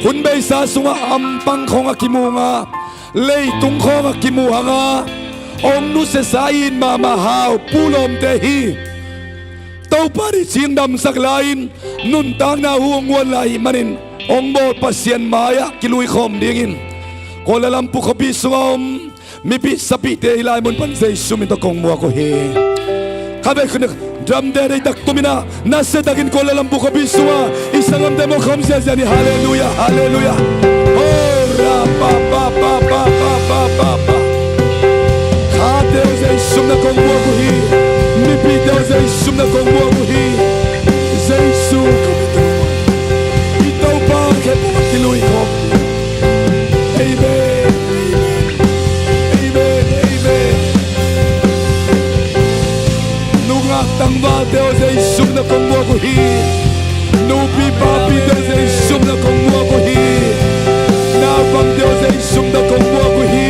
hun bei sa sunga ampang khonga kimunga lei tung khonga kimuhanga ong nu se sain ma ma hau pulom te hi tau pari ching dam sak lain nun tang na huang wan lai manin ong bol pasien maya kilui khom dingin ko la lam pu khopi sunga mi pi sapi te ilai mun pan sei sumin to kong mo ko he kabe khne drum de dak tumina na se dakin ko la lam pu khopi sunga isangam demo khom se jani hallelujah hallelujah oh ra pa pa pa pa pa pa pa pa khate sei sumna kong mo ko hi mi pi de sei sumna kong mo ko hi sei su ito pa ke po kilui khom amen tang va deo sei sum na kong mo ko hi no pi pa pi deo sei sum na kong mo ko hi na bang deo sei sum na kong mo ko hi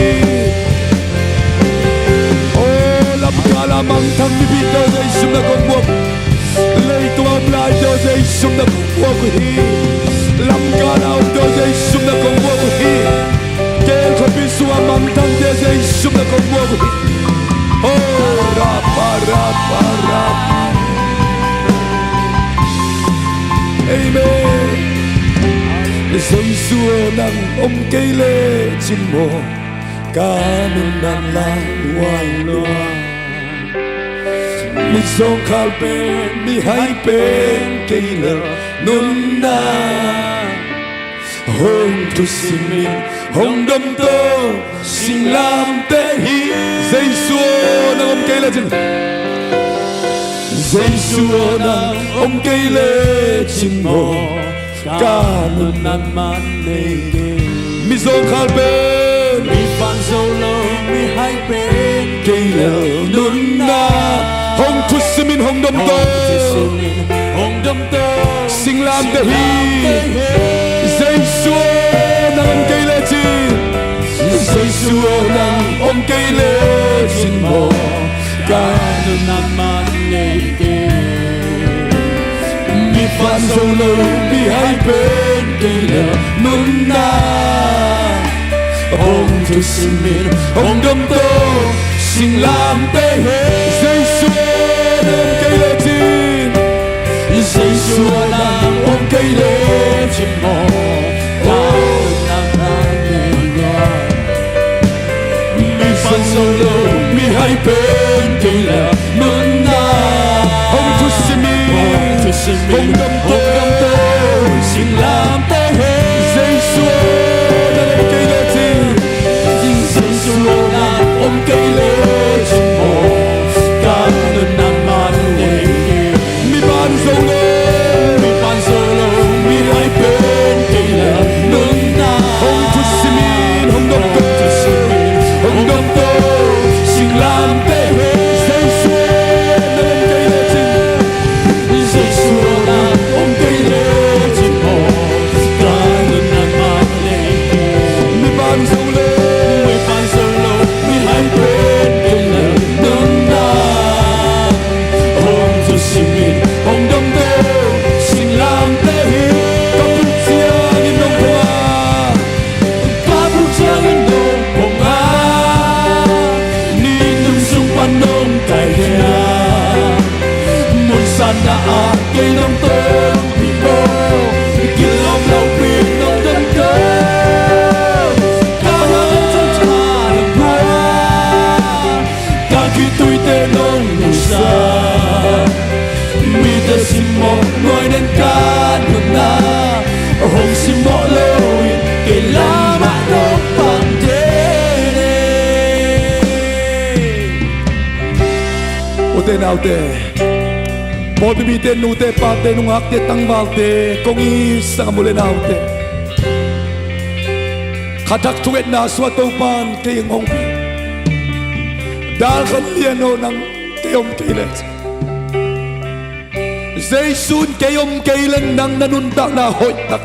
oh lam kala mang thang mi pi deo sei sum na kong mo lei tu am lai deo sei sum na kong mo ko hi lam kala deo sei sum na kong mo ko hi kel ko pi su am thang deo sei sum na kong mo ko hi oh rapa rapa rapa amen Giêsu nang cây lê chim mồ ca nương nang la hoan loa mi song khal pen mi hai pen cây lê nun na hong tu simin hong dom to sing lam te hi Giêsu nang cây lê chim Giêsu nang cây lê chim mồ ca nương nang man nei mi song khal pen mi fan solo mi hai pen cây lê nun na hong tu simin hong dom to sing lam te hi Giêsu nang cây lê chim Giêsu nang cây lê chim mồ ca nương nang man nei mi fan solo mi hai pen cây lê nun na hong tu simin hong dom to sing lam te he Giêsu nang cây lê chim Giêsu nang cây lê chim mồ ca nương nang man mi fan solo mi hai pen cây lê nun na hong tu simin hong dom to sing lam te he Giêsu nang cây lê chim Giêsu nang cây lê chim mồ ca nương nang man nei mi fan solo mi hai pen cây lê nun na hong tu simin hong dom to sing lam te he Giêsu nang cây lê chim Giêsu nang cây simo ngồi đến can hương na hôm simo lôi kể lama đâu bằng thế o te nau te mo bi te nu te pa te nu ak te tang val te kong i sa mule nau te khatak tuet na swa to pan ke ngong pi dal khan liano nang ke om ke le Zaisun ke om ke len nang nanun tak na hoi tak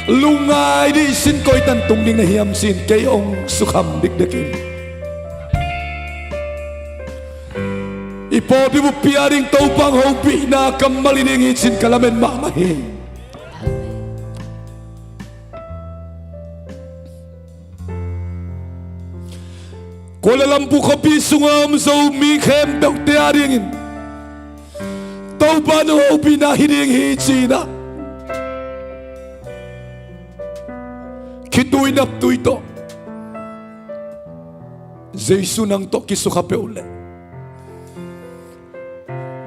lungai di sin koi tan tung ding na hiam sin ke ong sukham dik dekin ipo bi bu piaring tau pang hobi na kamalining sin kalamen mamahi Kuala Lumpur kopi sungam Zomi kem dok te aringin tau pan hobi na hiring hi china kitui nap tui to Jesu nang to kisuka pe ule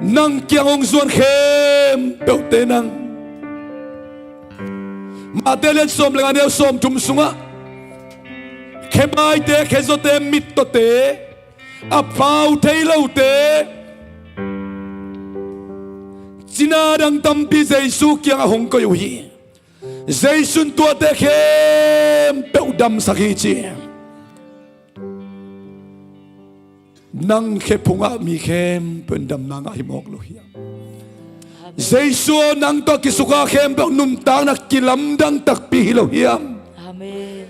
nang kyang zuan khem pe nang matelen som lengan som tum sunga khemai te khezo te mit to te apau thailo te china dang tampi Jesu kyang hong ko yu hi Jesu tua te khem pe dam sakhi chi nang khe punga mi khem pen dam nang ai mok lo hi Jesu nang to kisuka khem pe num tang na kilam dang tak pi lo hiam Amen.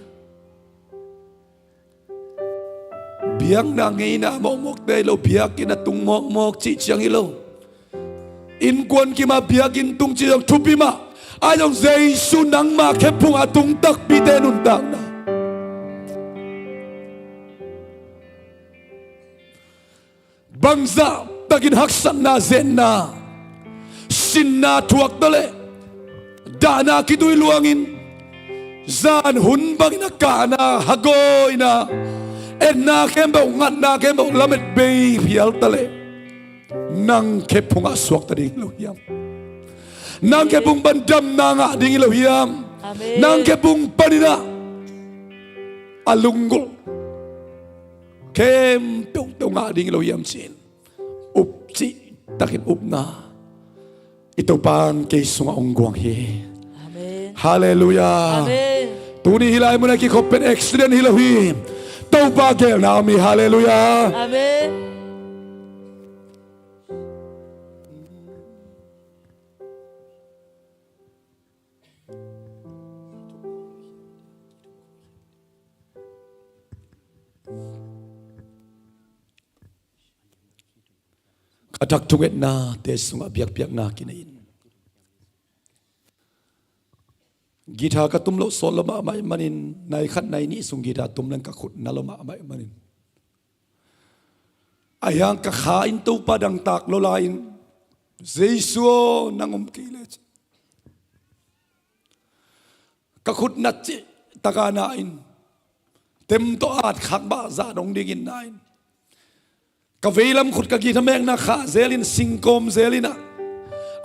biang na ngei na mok te lo biak ina tung mok chi chiang ilo in kwan ki ma biak in tung chi dong thupi ma ayong Jesu nang ma khe punga tung tak pi te nun tang na bangza takin haksan na zen na sin na tuak dale dana kitui luangin zan hun bang na kana hagoy na na kemba ngat na kemba lamet bay pial tale nang kepunga swak tading lohiam nang kepung bandam nanga ding lohiam nang kepung panina alungol kem tong nga ding lohiam sin upsi takin upna ito pan kay sunga ongguang hi Amen. hallelujah Amen. tuni hilay mo na kikopen accident hilohim tau bagel naami hallelujah Amen. katak tunget na tesunga biak na kinain gita katumlo solo ma mai manin nai khat nai ni sung gita tumlang ka khut na lo ma mai manin ayang ka khain to padang tak lo lain Jesu nangom kile ka khut na chi takana in tem to at khak ba za dong digin nain ka velam khut ka gita meng na kha zelin singkom zelina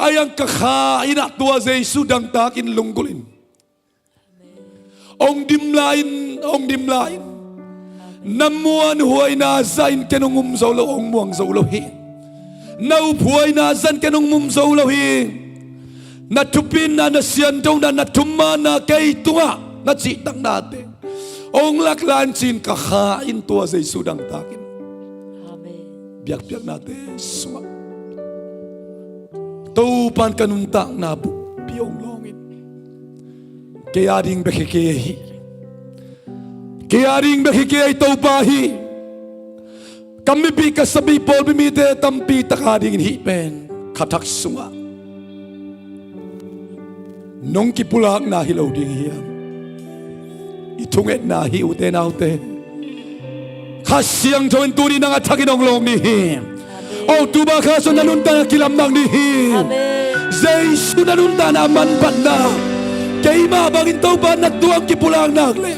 ayang ka khain tua Jesu dang takin lunggulin ong dim lain namuan huay na zain kenong zaulo ong muang zaulo hi nau huay na zan kenong zaulo hi natupin na nasian daw na natuma na kay tunga na chitang nate ong laklan chin kakain tua sa isudang takin Amen. biak nate suwa taupan kanuntang nabu piyong longit kaya ding bekikiyahi kaya ding bekikiyahi taupahi kami bi kasabi pol bimite tampi takading hipen katak sunga nong kipulak na hilaw ding hiya itunget na hi ute na ute kasyang join tuni na nga taginong long ni him o tuba kaso nanunta na kilamang ni him Jesu nanunta na manpan na kay mabangin tau ba nagduang kipulang nagle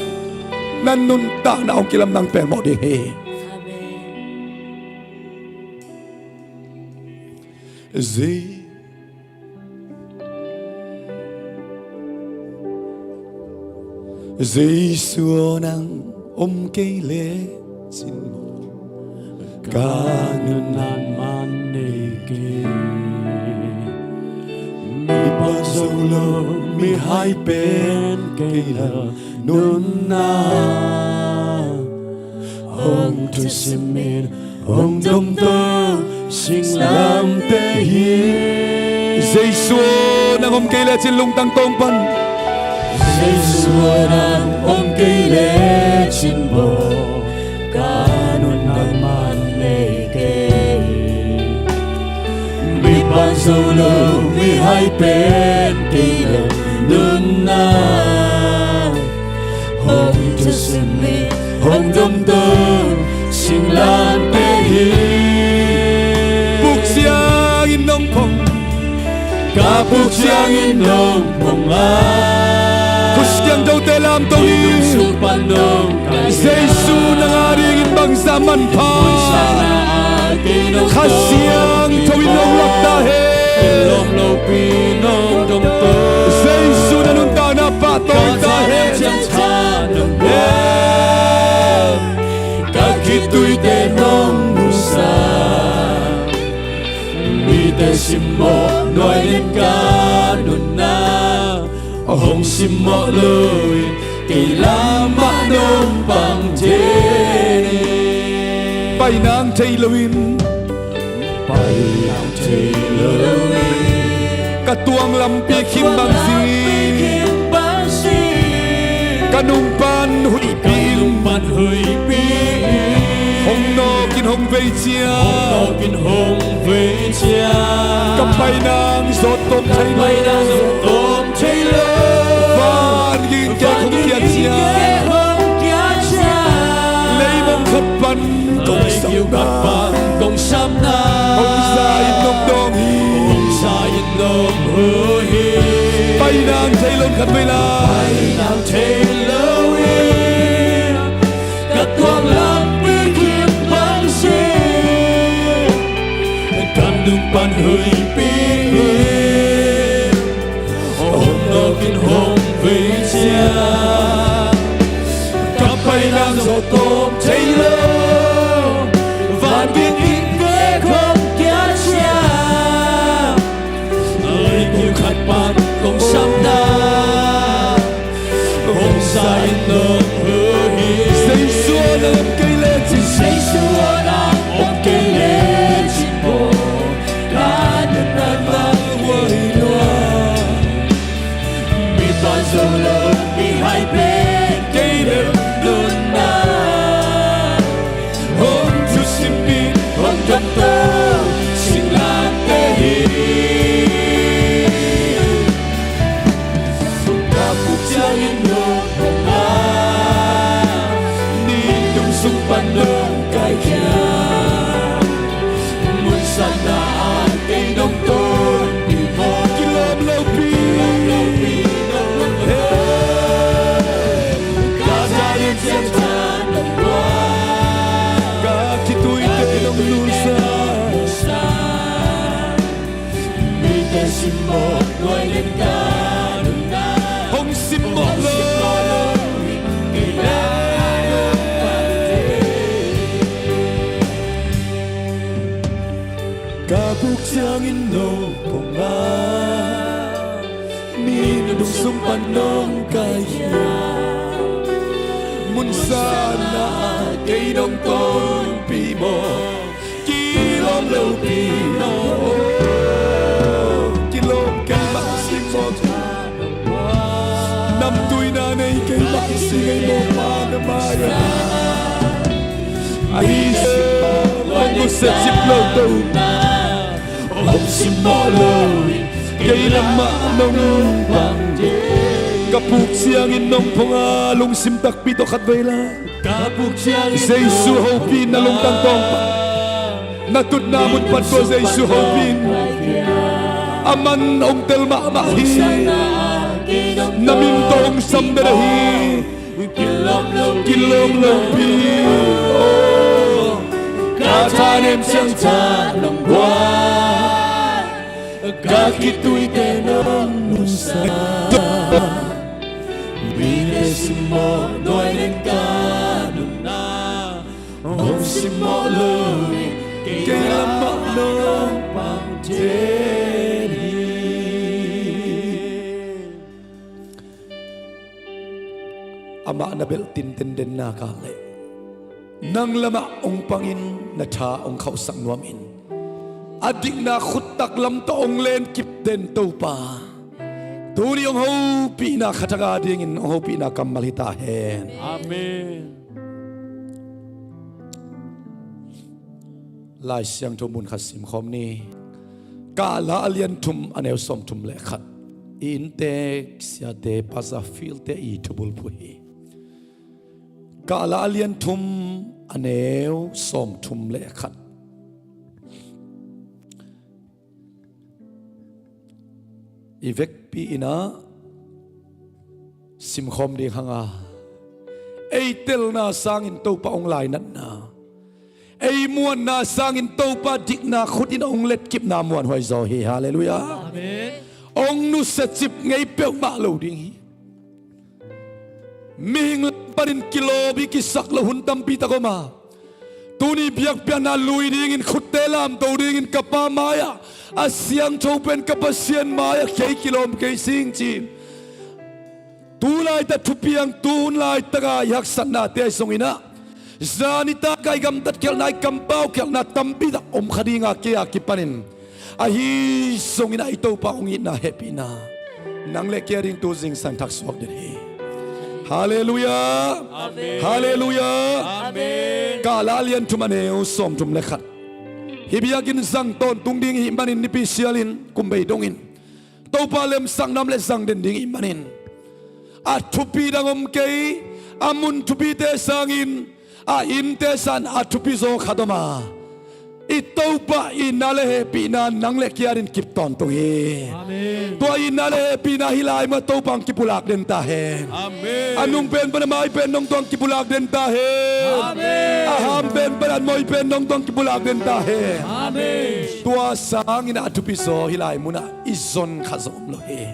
nanunta na ang kilamang permo ni him Giêsu nang cây lệ xin Ganun naman niki Mi pagsulo mi hai pen kaila nun na Hong tu simin hong dom to sing lam te hi Giêsu nang cây lệ trên lung tăng tông pan Giêsu nang cây lệ trên bo Ganun naman niki Mi pagsulo mi hai pen kaila nun na Hong tu simin hong dom to sing lam te hi Buk siang inong pong Kapuk siang inom bunga Kusyang daw telam to Inong supanong kaya Giêsu nang aring bang zaman pa Sana akin ang Kasyang tawinong lakdahe Ilong lo pinong domto Giêsu na nung tana patoy dahe Kasahan tanong buwan Kakito'y tenong musa Mite simo Noy din kanun na Hong simo loy Kailama nung pang jeni Bay nang tailawin Pailang tailorin Katuang lampi kimbang si Kanumpan huy pin Kalumpan huy pin Hong no kin hong vei chia Hong kin hong vei chia Kapay nang zot tom thay Bay na dòng tôm cháy lớn Van yin kẻ không kiệt chia Lấy mong khắp bắn Công Yêu sắm gạt na bạn công sắm na Hong sa in nông đong Hong sa in nông hư hi Bay nang thay lôn khát vây la Bay nàng thế lâu hi Cắt tuang lắm bi kiếp băng si Căn đừng bàn hơi bi Hong nô kinh hong vì chia Cặp bay nàng gió tôm cháy lâu Vạn viên in kế không kia chia Ơi kiêu khát bạn công sắm na Hong sa in nông hư hi Giêsu nang cây lệ chỉ Giêsu nang cây lệ chín bộ Đã được nan mang quay loa Mi toàn dầu lỡ mi hai bên cây đêm luôn na Hong tu sim bin hong dom to sing lam te hi Kapuk siang inom bunga Nindong sumpanong kaya Mun sana ating dongton Ibo Kilom lâu pi pinong Kasayan siyang tanong buwan Kakito'y tenong lusa Musa Mite simo Noy din kanun na Hong simok lo Kapuk siyang inom ponga Minunong sumpanong kaya Mun sana kay dong tong pimo Kilom lâu pino Kilom kay maksimok Năm tuổi nanay kay maksimay mo panamaya Ahisa Pag-usap si Ploto Hong simo loy Kay lama nung Kapuk siyang inong pungalong simtak pito katvela Kapuk siyang Giêsu hopin na lung tangtong Natud namon pat ko Giêsu hopin Aman ong telma mahi Namintong samberahi Kilom lopi Katanim siyang tanong buwan Kakito'y tenong musa Bilis mo nuôi nên ca nung na hong sim mo lui kay lamang nung pang ama nabel tin den na kale nang lama ong pangin na cha ong kausang nuamin adik na khutak lam to ong len kip den to pa tuni ong ho pi na khataga dingin ong ho pi na kamalita hen Amen lai siang to mun khasim khom ni ka la alian thum aneu som thum le khat in te sia te pasa fil te I tubul pui ka la alian thum aneu som thum le khat ivek pi ina sim khom ding hanga ei tel na sang in to pa ong lai nat na ei muan na sang in to pa dik na khut in ong let kip na muan hoi zo hi hallelujah Amen ong nu se chip ngei pe ma lo ding hi ming parin kilo bi ki sak lo hun tam pi ta ko ma tuni biak pian na lui ding in khut te lam to ding in kapa maya asyang chopen kapasian maya kei kilom kei sing chin tu lai ta thupiang tun lai ta ga yak san na te song ina zanita kai gam tat kel nai kam pau kel na tampi da om khadinga ke akipanin ahi song ina ito pa ong ina happy na nang le caring to jing san thak swak de hi hallelujah Amen hallelujah Amen ka la lian thumaneu som thum le khat hibiagin sang ton tung ding hi manin ni pi sialin kumbei dongin to pa lem sang nam le sang den ding hi manin a thupi dangom kei amun thupi te sangin a in te san a thupi zo khadoma ito pa inale happy na nang le kiarin kip ton to hi Amen to inale happy na hilai ma to pang kipulak den ta he Amen anung pen pa mai pen nong tong kipulak den ta he Amen aham pen pa moi pen nong tong kipulak den ta he Amen tua sang ina thupi so hilai muna izon khazom lo he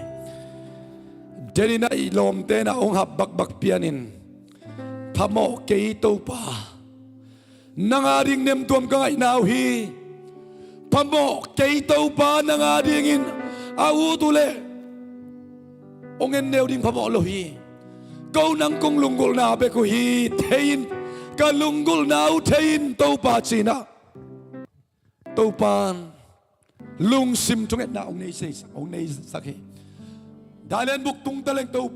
derina ilom te na ong hab bak pianin phamo ke to pa nangaring nem tuam ka ngai nau hi phamo ke to pa nangaring in au tu le ongen neu ding phamo lo hi kau nang kong lungul na be ko hi thein ka lungul nau thein to pa china to pan lung sim chung et na ong nei sakhi dalen buk tung taleng to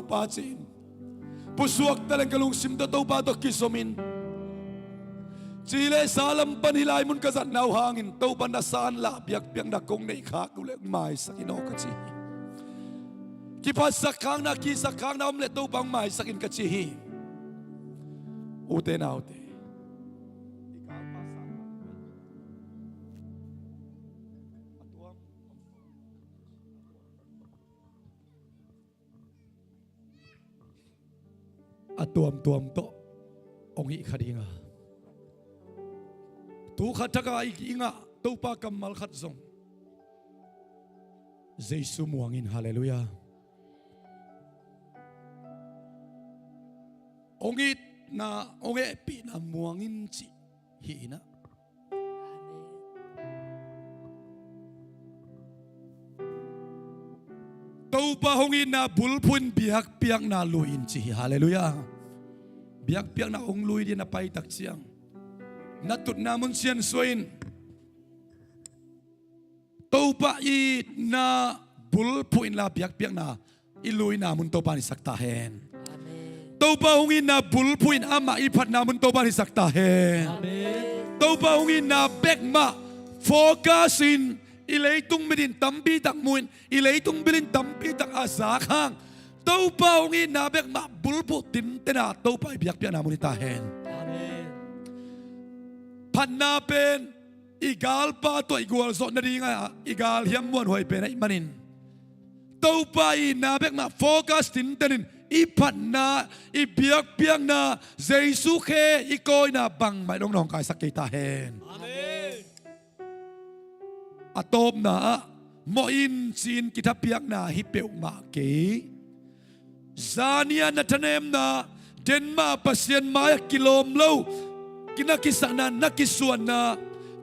pa chin pusuak taleng kalung sim to pa to kisomin chile salam panilai mun kazat nau hangin to pan na san la biak piang na kong nei khak ule mai sakino ka chi ki pas sakang na ki sakang na omle to pang mai sakin ka chi hi ute na ute atuam to ongi khadinga tu khataka inga to pa kamal khat zong Jesu muangin hallelujah ongit na onge pi na muangin chi hi na to pa hongin na bulpun biak piak na luin chi hallelujah biak piak na ong lui di na pai tak siang natut namun sian soin to pa I na bulpun la biak piak na ilui namun to pa ni sakta hen to pa hongin na bulpun ama ipat namun to pa ni sakta hen to pa hongin na bek ma focusin ileitung medin tampi tak muin ileitung bilin tampi tak azakang tau pa ongi nabek ma bulbu tin tena tau pa biak piak namun itahen amen panna pen igal pa to igual so na ringa igal hiam muan hoi pen ai manin tau pa I nabek ma focus tin tenin ipat na ibiak piak na Jesu khe ikoi na bang mai dong nong kai sakita hen amen atop na mo in sin kita piak na hipeu ma ke Zania na tanem na Denma pasien maya kilom lo kinakisana nakisuan na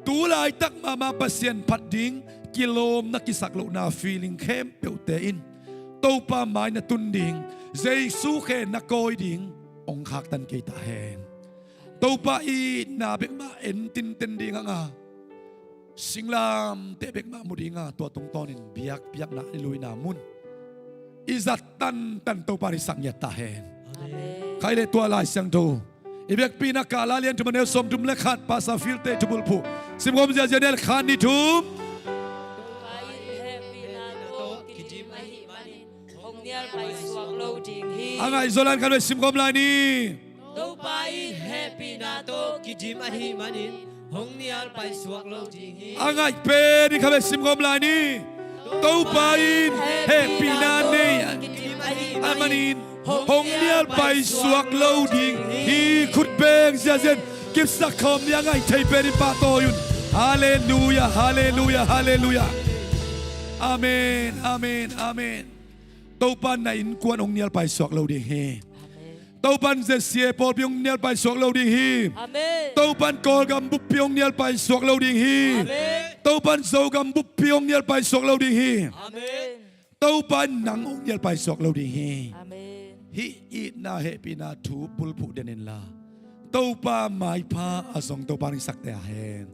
tulay tak mama pasien patding kilom nakisaklo na feeling kem peutein to pa mai na tunding Jesu khe na koi ding ong khak tan ke ta hen to pa I na bek ma en tin ten ding nga singlam te bek ma mudinga to tung tonin biak biak na lui na mun izat tan to pa ri sang ya ta henใครเลยตัวลายเสียงดูอีเบกปีนักกาลาเลียนทุมันเอลสมทุมเล็กขาดภาษาฟิลเตจุบุลผูสิมกมเจเจเนลขาดนิทุมอะไรโซลันกันไปสิมกมลายนี้ตัวไปแฮปปี้นาโตกิจิมาฮิมานินหงเนียลไปสวกโลจิงฮีอะไรเป็นนี่กันไปสิมกมลายนี้ตัวไปแฮปปี้นาเนียอามานินหงเนียลไปสวกโลดิงฮีขุดเบงเสียเซนกิบสักคำยังไงไทยเป็นปาโตยุนฮาเลลูยาฮาเลลูยาฮาเลลูยาอาเมนอาเมนอาเมนตัวปันในอินกวนหงเนียลไปสวกโลดิงฮีตัวปันเสียปอลพิงเนียลไปสวกโลดิงฮีตัวปันกอลกัมบุพพิงเนียลไปสวกโลดิงฮีตัวปันโซกัมบุพพิงเนียลไปสวกโลดิงฮีตัวปันหนังหงเนียลไปสวกโลดิงฮีฮิอีนาเฮปีนาทูปุลผูเดนินลาตัวป้าไม้พาอาสงตัวป้านิสักแต่เฮน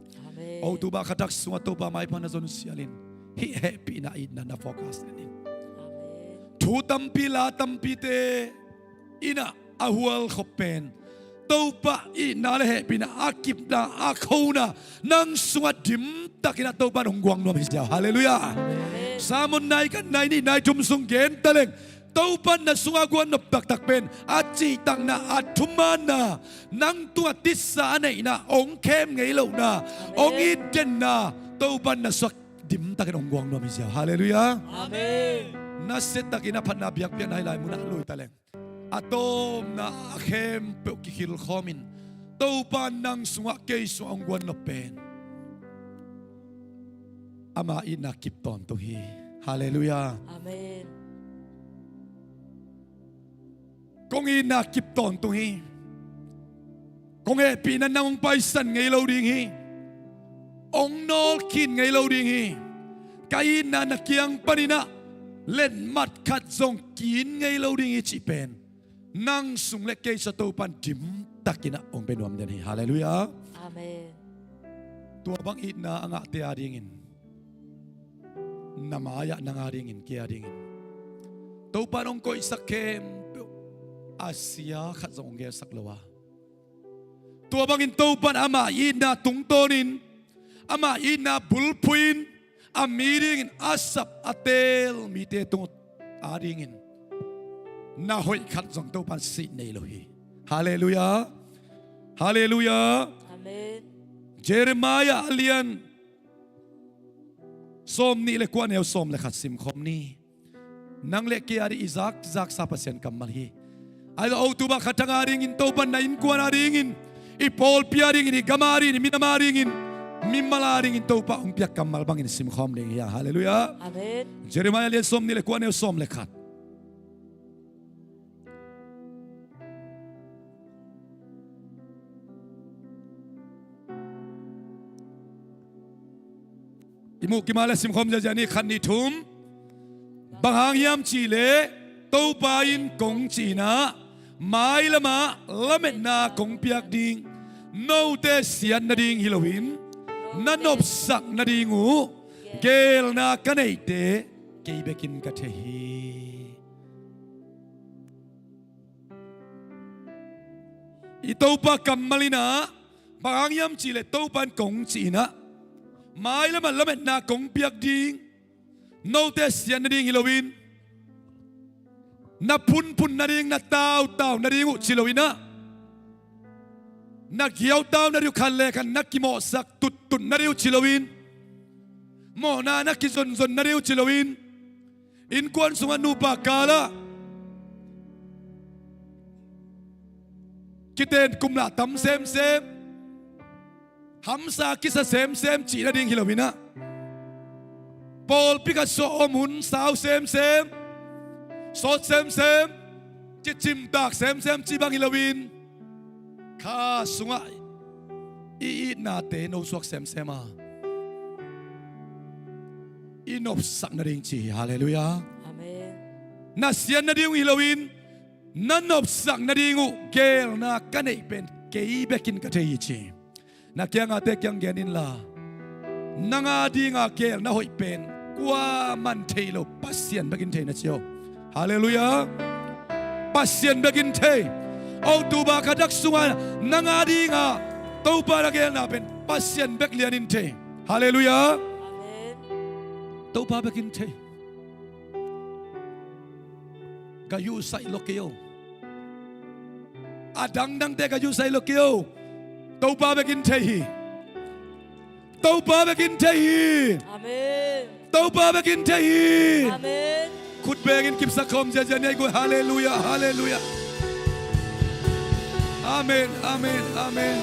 โอ้ตัวป้าขัดสัวตัวป้าไม้พานาจนเสียลินฮิเฮปีนาอีนานาโฟกัสนินทูตัมปีลาตัมปีเตอินาอาหัวลขบเป็นตัวป้าอีนาเลเฮปีนาอากิบนาอาคูนานังสวัสดิมตักินาตัวป้าหงกวางนวมิสเจ้าฮาเลลูยาสามุนนายกันนายนี่นายจุมสุงเกนตะเลงตัวปันนะสุงากวนนบตักตักเป็นอาจีตังนะอาทุมานะนังตัวติสาในนะองเข้มไงเหล่านะองอีเดนนะตัวปันนะสวกดิมตักนองกวางนวมิเสียฮาเลลูยาอาเมนนะเสตักินะพันนาเบียกเบียนให้ลายมุนักลุยตะเลงอาตมนะเข้มเปกิคิลข้อมินตัวปันนังสุงาเกยสุงกวนนบเป็นอามาอินักกิบตอนตัวฮีฮาเลลูยาอาเมนกงอีนักกิบตอนตัวฮีกงเอปีนันนางไปสันไงเราดิ่งฮีองนอลคินไงเราดิ่งฮีกายนันนักเกียงปนินะเล่นมัดขัดทรงกินไงเราดิ่งฮีจีเป็นนั่งสุงเล็กเกยสตูปันจิมตักกินะองเป็นวมเดนฮีฮาเลลูยาอาเมนตัวบางอีนาอ่างเตียดิ่งินนามายะนางดิ่งินเกียดิ่งินตัวปันองก็อิสักเข้มอาเซียขัดส่งเกสักละวะตัวบางอินตัวปันอามาอินาตุงโตนินอามาอินาบุลพุยนอามีริงินอาสับอาเตลมีเตตุงอาริงินน่าหอยขัดส่งตัวปันสิเนโลฮีฮาเลลูยาฮาเลลูยาอาเมนเจเรมายาเลียนส้มนี่เลกว่าแนวส้มเลยขัดสิมคมนี่นังเล็กเกียร์อิซักซาปัสยันกัมมัลฮีไอ้เราเอาตัวบักขัดงาริงินตัวปันนายอินกวนอาริงินอีพอลพิอาริงินอีกามาริงินมินามาริงินมิมมาลาริงินตัวปังพิากกัมมัลบังอินสิมคอมนี่ฮาเลลูยาอาเมนเจเรมายาเลียนส้มนี่เลกว่าแนวส้มเลยขัดอิมุกิมาเลสิมคอมจะจานี่ขันนิทุมบางหางยามจีเลตัวปาอินกงจีนะไม่ละมาละเม็ดนากงเปียกดิงโนเตเสียนนาดิงฮิโลวินนันนบสักนาดิงูเกลนากันไอเตเกยเบกินกะเทฮีอีตัวปากัมมาลินาบางหางยามจีเลตัวปานกงจีนะไม่ละมาละเม็ดนากงเปียกดิงโนเตเสียนนาดิงฮิโลวินนับพุนนาดิงนับเต้านาดิงอุชิโลวินะนักเกี่ยวเต้านาดิงคันเล่กันนักกิโมสักตุนนาดิงอุชิโลวินโมนานักกิซนนาดิงอุชิโลวินอินควนสุวรรณูปากาละกิเตนกุมลาตัมเซมฮัมซากิสเซมจีนาดิงฮิโลวินะปอลปิกัสโซอมุนสาวเซมโซเซม chim tak sem chi bang hilawin kha sunga i na te no suak sem a inop sak na ding chi hallelujah Amen. na sian na ding hilawin nanop sak na dingu gel na kanei pen kei bekin ka thei chi na kyang ate kyang genin la nanga dinga gel na hoi pen kwa man thailo pasien begin thei na chio hallelujah pasien begin thei au tu ba khadak sunga nanga dinga to pa la gel na pen pasien bek lianin thei hallelujah Amen. to pa begin thei ka yu sai lokeo adang dang te ka yu sai lokeo to pa begin thei to pa begin thei Amen. to pa begin thei Amen. khut begin kip sakom je je nei go hallelujah hallelujah amen amen amen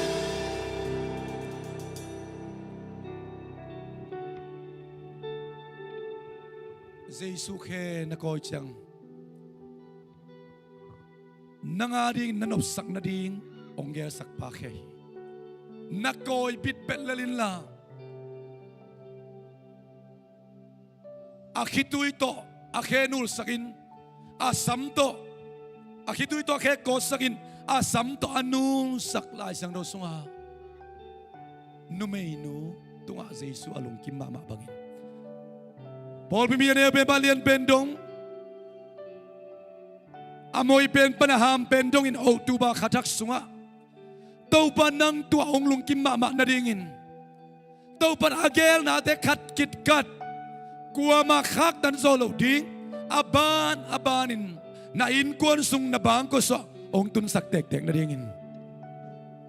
Jesus khe na ko chang nanga ding nanop sak na ding ongel sak pa khe na koi bit pet lalin la akhitui to akhenul sakin asam to akhitui to khe ko sakin asam to anu sak lai sang do sunga nu mei nu tunga Jesus alung kim ma bangin Paul pimiyan pe balian pendong amoy pen panaham pendong in October khatak sunga tau panang tua onglung kim mama na dingin tau pan agel na te khat kit kat kuwa makhak tan solo ding abanin na in kuan sung na bang ko so ong tun sak tek tek na dingin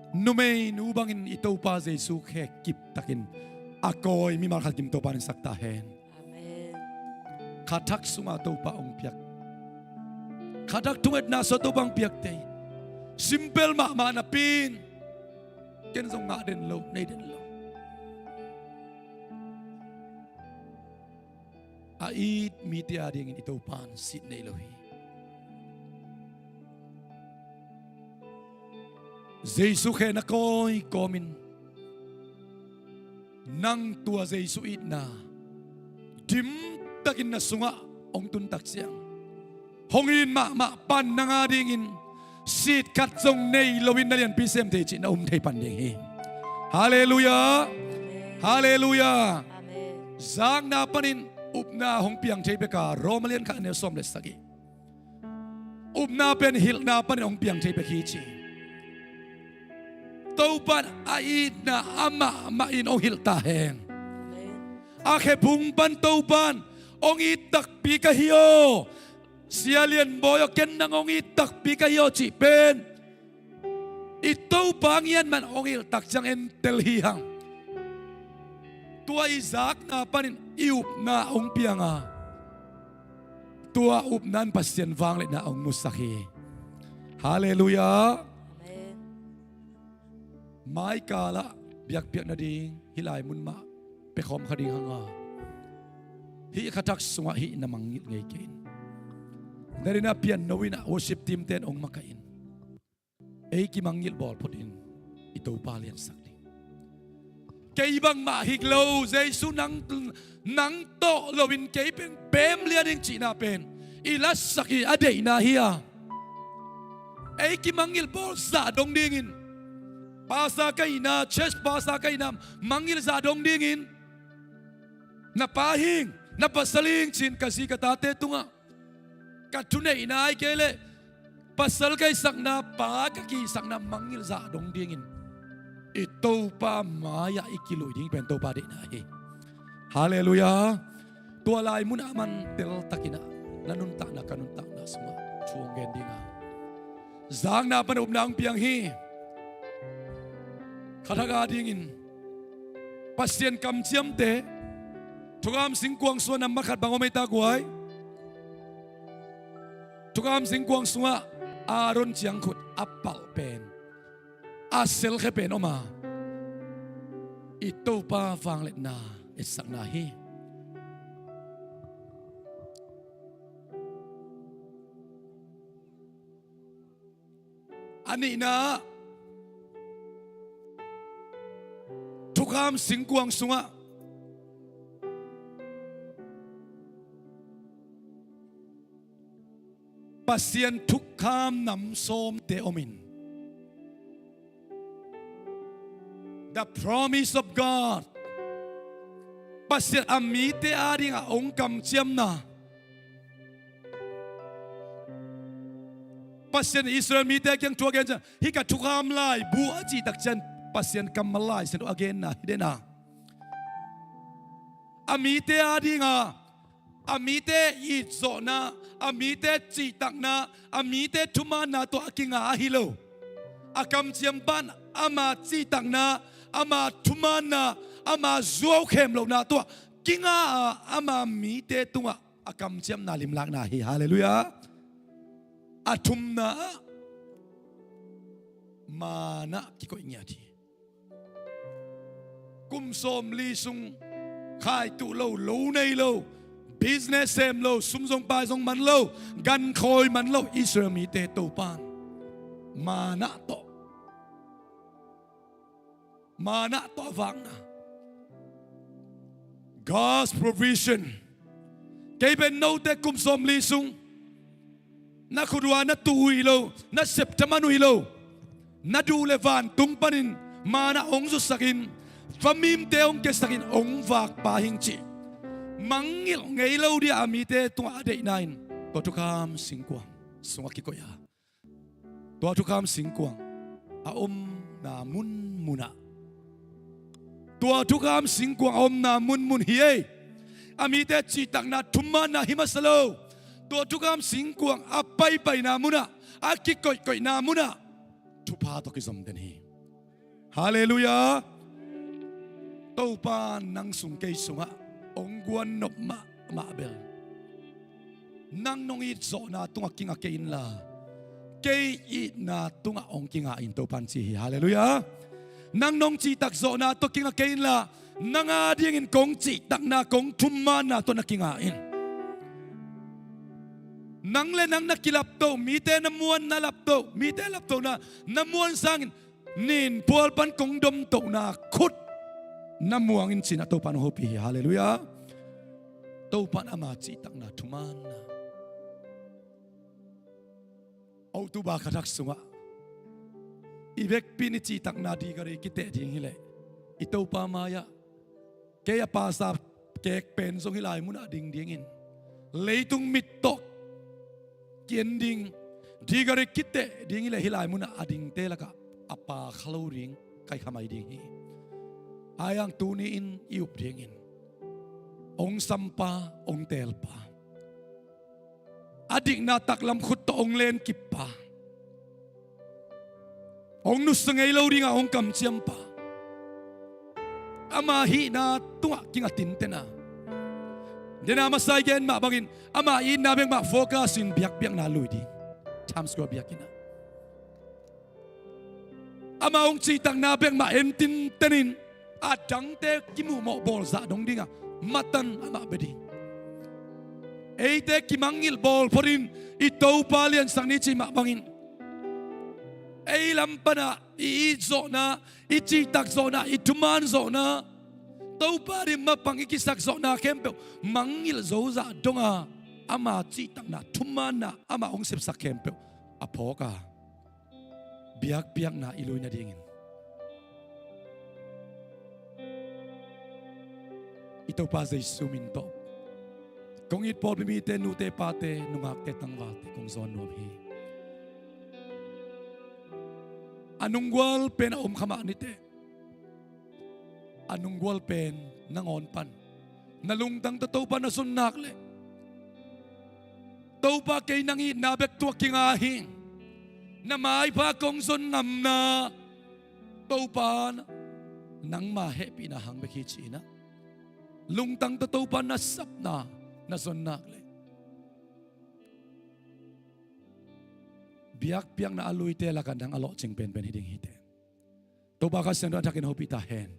numei nu bangin ito pa Jesus khe kip takin akoy mi mar khat kim to pan sak ta hen Amen. khatak sunga to pa ong piak khadak tunget na so to bang piak te simple ma na pin ken song nga den lo nei den lo a it mi te ading in ito pan sit nei lo hi Jesus khe na koi komin nang tua Jesus it na dim takin na sunga ong tun tak siang hongin ma pan nanga dingin sit kat song nei lowin na lian pisem te chi na thei pan ding hi hallelujah hallelujah Amen. zang na panin upna hong piang thei beka romalian kha ne som le sagi upna pen hil na pan hong piang thei bekhi chi to pan ai na ama ma in ong hil ta heng Amen. akhe bung pan to pan ong itak pi ka hiyo sia Lianboy ken nang ong itak pi ka hiyo chi pen ito pang yan man ong il tak chang en tel hihang tua izak na panin iup na ong pianga tua up nan pasien wang le na ong musaki hallelujah Amen. mai kala biak piak na ding hilai mun ma pe khom khading hanga hi khatak sunga hi namang ngit ngai ken dari na pian nowina worship team ten ong makain ei ki mangil bol podin ito palian sakli kay bang mahiglo jesu nang to lowin kay pen pem liading china pen ilas saki adei na hiya ei ki mangil bol sa dong dingin pasa kay na chest pasa kay na mangil sa dong dingin na pahing na pasaling chin kasi katate tunga katunay na ay kele pasal kay sakna pagaki sakna mangil za dong dingin ito pa maya ikiloy ding pento pa din ay hallelujah tualay mo naman tel takina nanunta na kanunta na suma chuong gendinga zang na panub na ang piang hi kataga dingin pasien kam chiam te tugam singkwang suan na makat bangomay taguay tugam singkwang sunga aron chiang khut apal pen asel khe pen oma ito pa wang let na isak na hi ani na tukam singkuang sunga pasien tukam nam som te omin. The promise of God. Pasien amite ari nga ong kam chiam na. Pasien Israel mite kyang tu again hika tukam lai bu aji tak chen pasien kam malai sen again na hidena. Amite ari nga amite itzo na amite chi tak na amite tuma na to akinga ahilo. Akam chiam ban ama chi tak na ama tumana ama zuaw kem lo na to kinga ama mi te tunga akam chiam na lim lak na hi hallelujah atum na mana ki ko inyati kum som li sung khai tu lo lo nei lo business sem lo sum song pai song man lo gan khoi man lo Israel mi te to pan mana to vang na God's provision kay ben no te kum som li sung na kudwa na tuwi lo na septamanu lo na du levan tung panin mana ong su sakin famim te ong ke sakin ong vak pa hing chi mangil ngei lo dia amite tung ade nain to tukam singkwang sunga ki ko ya to tukam singkwang a na mun muna tua tukam singkwang om na mun hiye amite chi tak na thumma na himasalo tua tukam singkwang apai na muna akikoi na muna thupa to kizom den hi hallelujah to pa nang sung kei sunga ongguan nop ma bel nang nong it zo na tunga kinga kein la kei it na tunga ong kinga in to pan chi hallelujah nang nong chi tak zo na to kinga kein la nanga ding in kong chi tak na kong thumma na to na kinga in nang le nang nakilap to mite na muan na lap to mite lap to na namuan sangin nin pual pan kong dom to na khut namuangin sina to pan hopi hallelujah to pan ama chi tak na thuman na au tu ba khadak sunga ibek pinichi tak na di gari kite ding hile ito pa maya kaya pa sa kek pen song hilai mun ading dingin leitung mitok kien ding di gari kite ding hile hilai mun ading telaka apa khalo ring kai khamai ding hi ayang tuni in iup dingin ong sampa ong telpa adik na taklam khut to ong len kipa ong nusangay lo ringa ong kam chiampa ama hi na tunga kinga tintena dena masay gen ma bangin ama in na beng ma focus in biak na lui di times go biakina ama ong chitang na beng ma entin tenin adang te kimu mo bol za dong dinga matan ama bedi eite kimangil bol porin ito palian sang ni chi ma bangin ay lampana iizo na ichitak zo na ituman zo na tau pa rin mapangikisak zo na kempe mangil zo za donga ama chitak na tuman na ama ong sipsak kempe apoka biak na iloy na dingin ito pa sa isuminto kung itpo bimite nute pate nungak te tangwate kung zon nubi anunggwal pen kama nite anunggwal pen nangon pan nalungtang tataw pa na sunnakle tau pa kay nangi nabek tuwa kingahing na may pa kong sunnam na tau pa nang mahepi na hang bekichi na lungtang tataw pa na sap na sunnakle biak piang na alui te lakan dang alok ching pen hiding hite to ba ka sendo takin hopi ta hen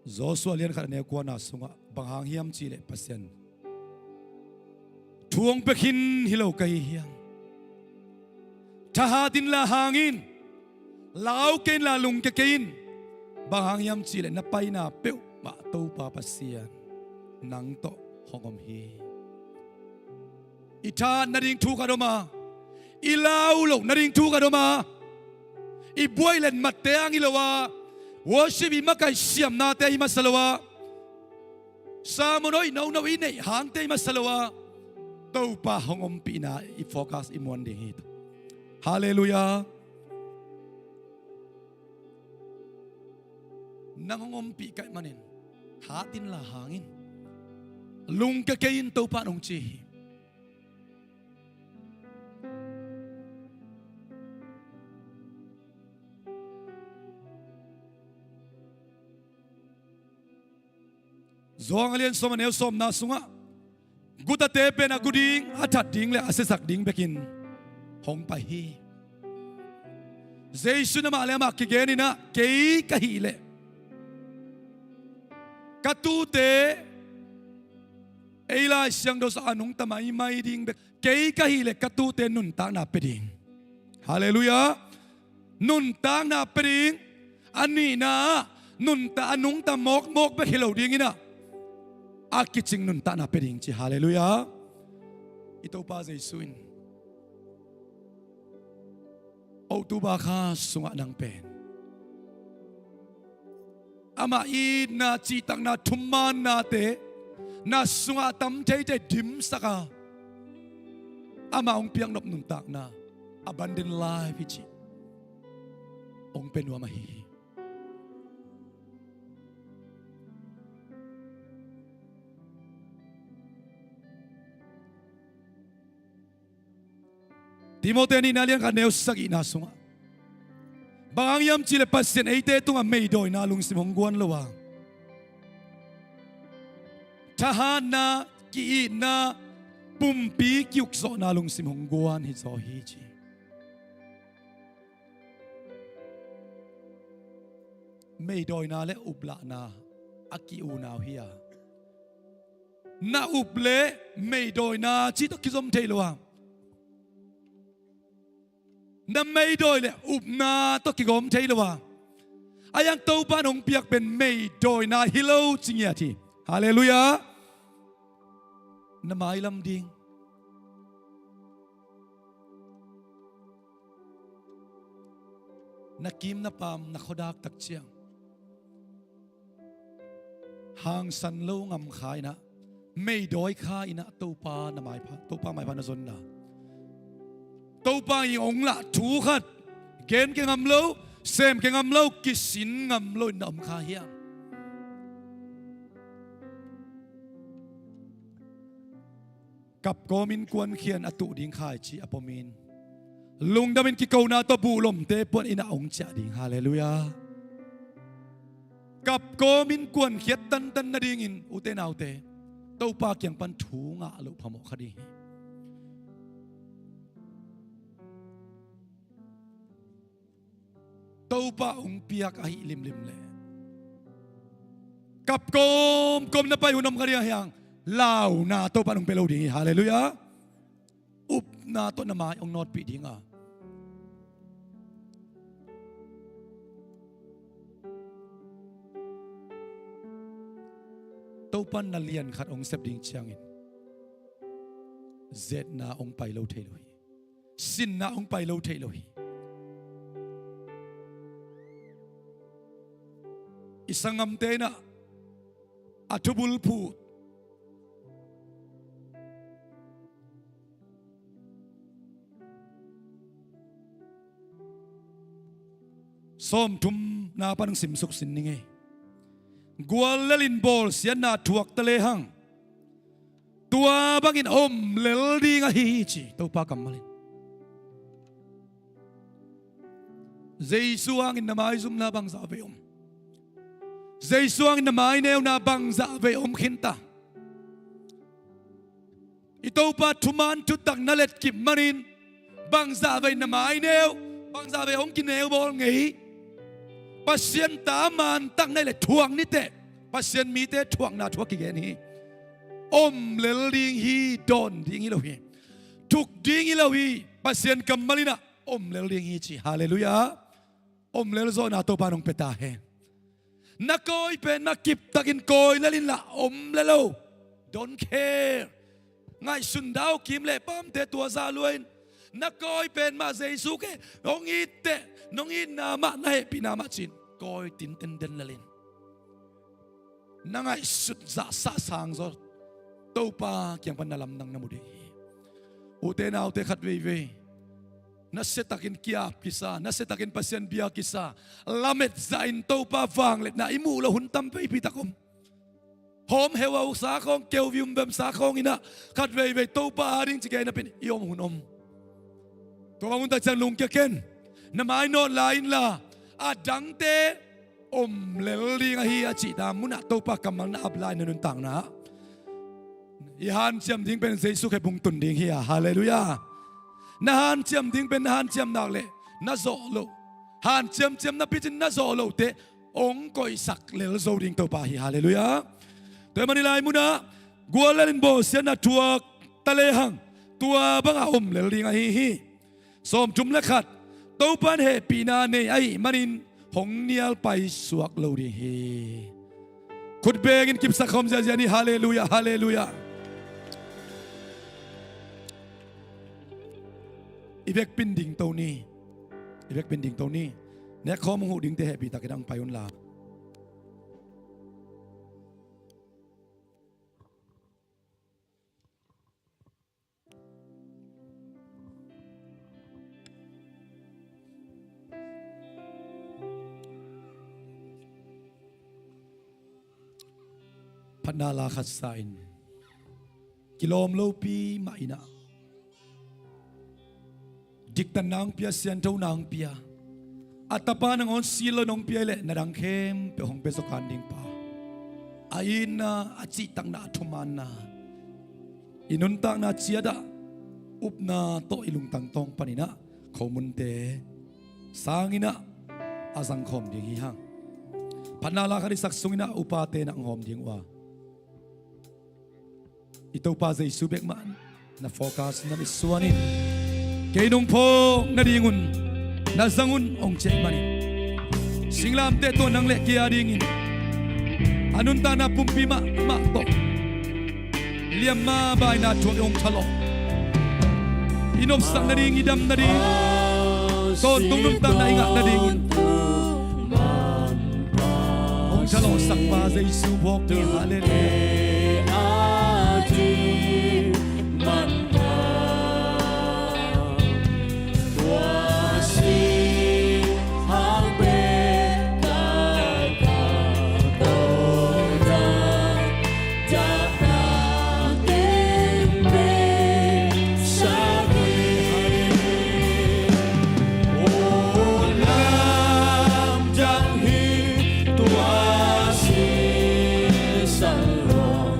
Joshua lian khat ne kwa na sunga banghang hiam chi le pasien thuang pekhin hilo kai hiang thaha din la hangin lau ken la lung ke kein banghang hiam chi le na pai na peu ma to pa pasian nang to hongom hi ita naring thu ka doma ilau lo naring thu ka doma i boilen mateang ilawa worship i makai siam na te ima salawa samonoi no no ine hang te ima salawa to pa hongom pi na i focus i mon ding hit hallelujah nangongom pi kai manin hatin la hangin lung ka kain to pa nong chi Zoang alian som anel som na sunga guta te pe na guding athat ding le asesak ding bekin hong pa hi Jesu na ma le ma ki geni na kei ka hi le katu te eila siang dos anung tamai mai ding be kei ka hi le katu te nun ta na pe ding hallelujah nun ta na pe ding ani na nun ta anung ta mok mok be hilo ding ina akiching nun ta na peding chi hallelujah ito pa Jesuin o tu ba kha sunga nang pen ama I na chi tak na thumman na te na sunga tam thei te dim saka ama ong piang nop nun tak na abundant life chi ong pen wa ma hi Timothy ni nalian ka neo sagi na sunga bangang yam chile pasien eite tunga meidoi na lung simong guan lawa tahana ki na pumpi kyuk so na lung simong guan hi zo hi chi meidoi na le upla na aki u na hiya na uple meidoi na chi to kizom theilowa na mei doi le up na to ki gom thei lo wa ayang to pa nong piak ben mei doi na hilo chingya thi hallelujah na mai lam ding na kim na pam na khodak tak chiang hang san lo ngam khai na mei doi kha ina to pa na mai pha to pa mai pha na zon na tâu pa y ong la thu khát gen cái ngầm lâu xem cái ngầm lâu kí xin ngầm lâu nằm khá hiang cặp có min quan khiên atu ding khai chi apomin lung đam min ki câu na to bu lom te pon ina ong cha ding hallelujah cặp có min quan khiết tan tan na ding in ute nào te tâu pa kyang pan thu nga lo phamo khadi tâu pa ong piak ahi lim lim le kap kom na pay hunam kariya hiang lao na tâu pa ong pelo ding hallelujah up na to na mai ong not pi ding a tâu pan na lian khat ong sep ding chiang in zet na ong pai lo thei lo hi sin na ong pai lo thei lo hi isangam te na atubul pu som tum na panang simsuk sin ninge gwal lelin bol sian na tuak tale hang tua bangin om lel ding a hi chi to pa kamalin Jesu ang in namai zum na bang sa veom Jesu ang namay neo na bang za ve khinta ito pa tuman tutak nalet kip manin bang za ve namay neo bang za ve kineo bol ngi pasien ta man tak nai le thuang ni te ปัสเซียนมีเตทวงนาทวกิเกนี่อมเลลดิงฮีดอนดิงฮีโลฮีทุกดิงฮีโลฮีปัสเซียนกัมมาลินะอมเลลดิงฮีจีฮาเลลูยาอมเลลโซนาโตปานองเปตาเฮนักโกยเป็นนักกิบตะกินโกยเลลินละอมเลโล don't care ไงสุนดาวกิมเล่ปั๊มเตตัวซาลวยนักโกยเป็นมาเซซุเกน้องอีเตน้องอีนามาไนปีนามาจินโกยตินเต็นเดนเลลินนังไงสุดจะสะสางซอตัวปาเกี่ยงพันนาลำนังนามุดีอุเตนาอุเตขัดเวนัสเซตักินกิอาบกิสานัสเซตักินปัสยันบิอากิสาลาเมตใจน์ตัวปาฟังเล็ดนาอิมูละหุนตัมไปพิตาคมหอมเฮวาอุสาคงเกลวิมเบมสาคงอินะขัดเวตัวปาดิ้งจิเกนับเป็นยอมหุนอมตัวมุนตะจันลุงเกเกนน้ำไม้โนลายน์ละอาดังเตอมเลลลิงฮีอาจิตามุนัตัวปากำมังนาอับลายนุนต่างนะอีฮันเจียมดิ้งเป็นเซซุเคบุงตุนดิ้งฮีฮาเลลูยานาฮันเจียมดิ้งเป็นนาฮันเจียมนักเล่นาโซโลฮันเจียมนาพิจินนาโซโลเตองก็อิสักเลลโซดิ้งตัวปาฮีฮาเลลูยาตัวมันนี่ลายมุนะกัวเลลินโบเซียนตัวทะเลหังตัวบังอาอมเลลลิงฮีสมจุมเล็กขัดตัวปันเฮปีนาเนไอมันอินหงเนียลไปสวกโลดีฮีขุดเบกินกิบสักคมเจนี่ฮาเลลูยาฮาเลลูยาอีเวกเป็นดิ่งตัวนี้อีเวกเป็นดิ่งตัวนี้เนี่ยข้อมูลดิ่งเตะปีตะกดังไปอุนลาพันนาลาขัดไซน์กิโลมโลปีมาอินะดิกตันนางเปียเซียนเท่านางเปียอัตปานังอนซีโลนองเปียเล่นาดังเข้มเปียหงเปสกันดิ่งป่าอินะอาจิตังนาทุมานาอินุนตังนาเจียดาอุปนาโตอิลุงตังตองปานินะเขามุนเตสางินะอาสังคมดิ่งหิฮังพันนาลาคดิสักสุงินะอุปาเตนังหอมดิ่งว่าito pa sa isubek man na focus na iswanin kay nung po nadingun nazangun ong check manin singlam teto nang le kaya dingin anun ta na pumpima ma to liam ma bay na chuak ong chalo inop sang na ding idam na ding to tunun ta na inga na dingin ong chalo sak pa sa isubok ni hallelujah Hãy subscribe cho kênh Ghiền Mì Gõ để không bỏ lỡ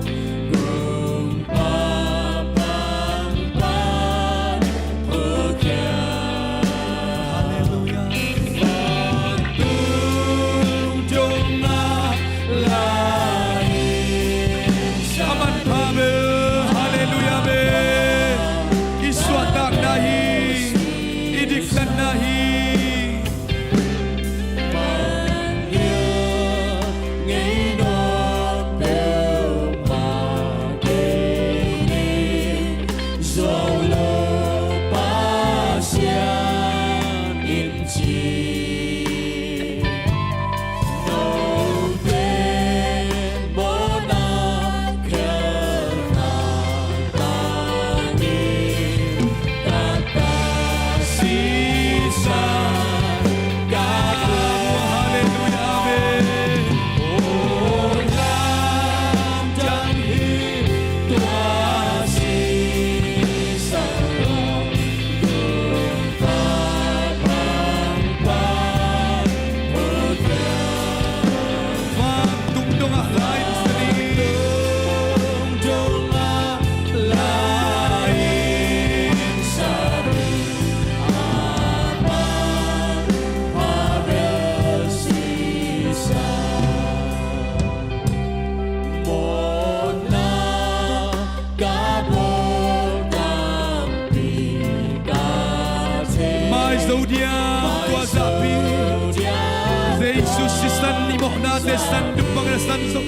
san ni mo na te san du pang na san so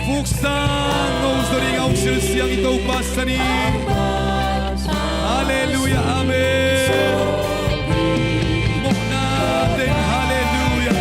fuksang ngau sori ngau sil siang ito pasani. Hallelujah, amen. Mo na te hallelujah.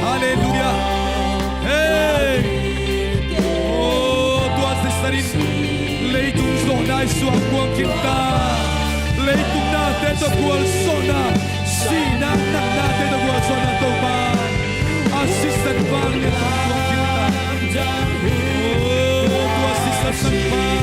Hallelujah. Hey. Oh, Tuhan sesarin leitung zona suang buang kita. Leitung na teto bual zona. Sina nak na teto bual zona toban. Asisten bang leitung buang kita. Oh, Tuhan asisten bang.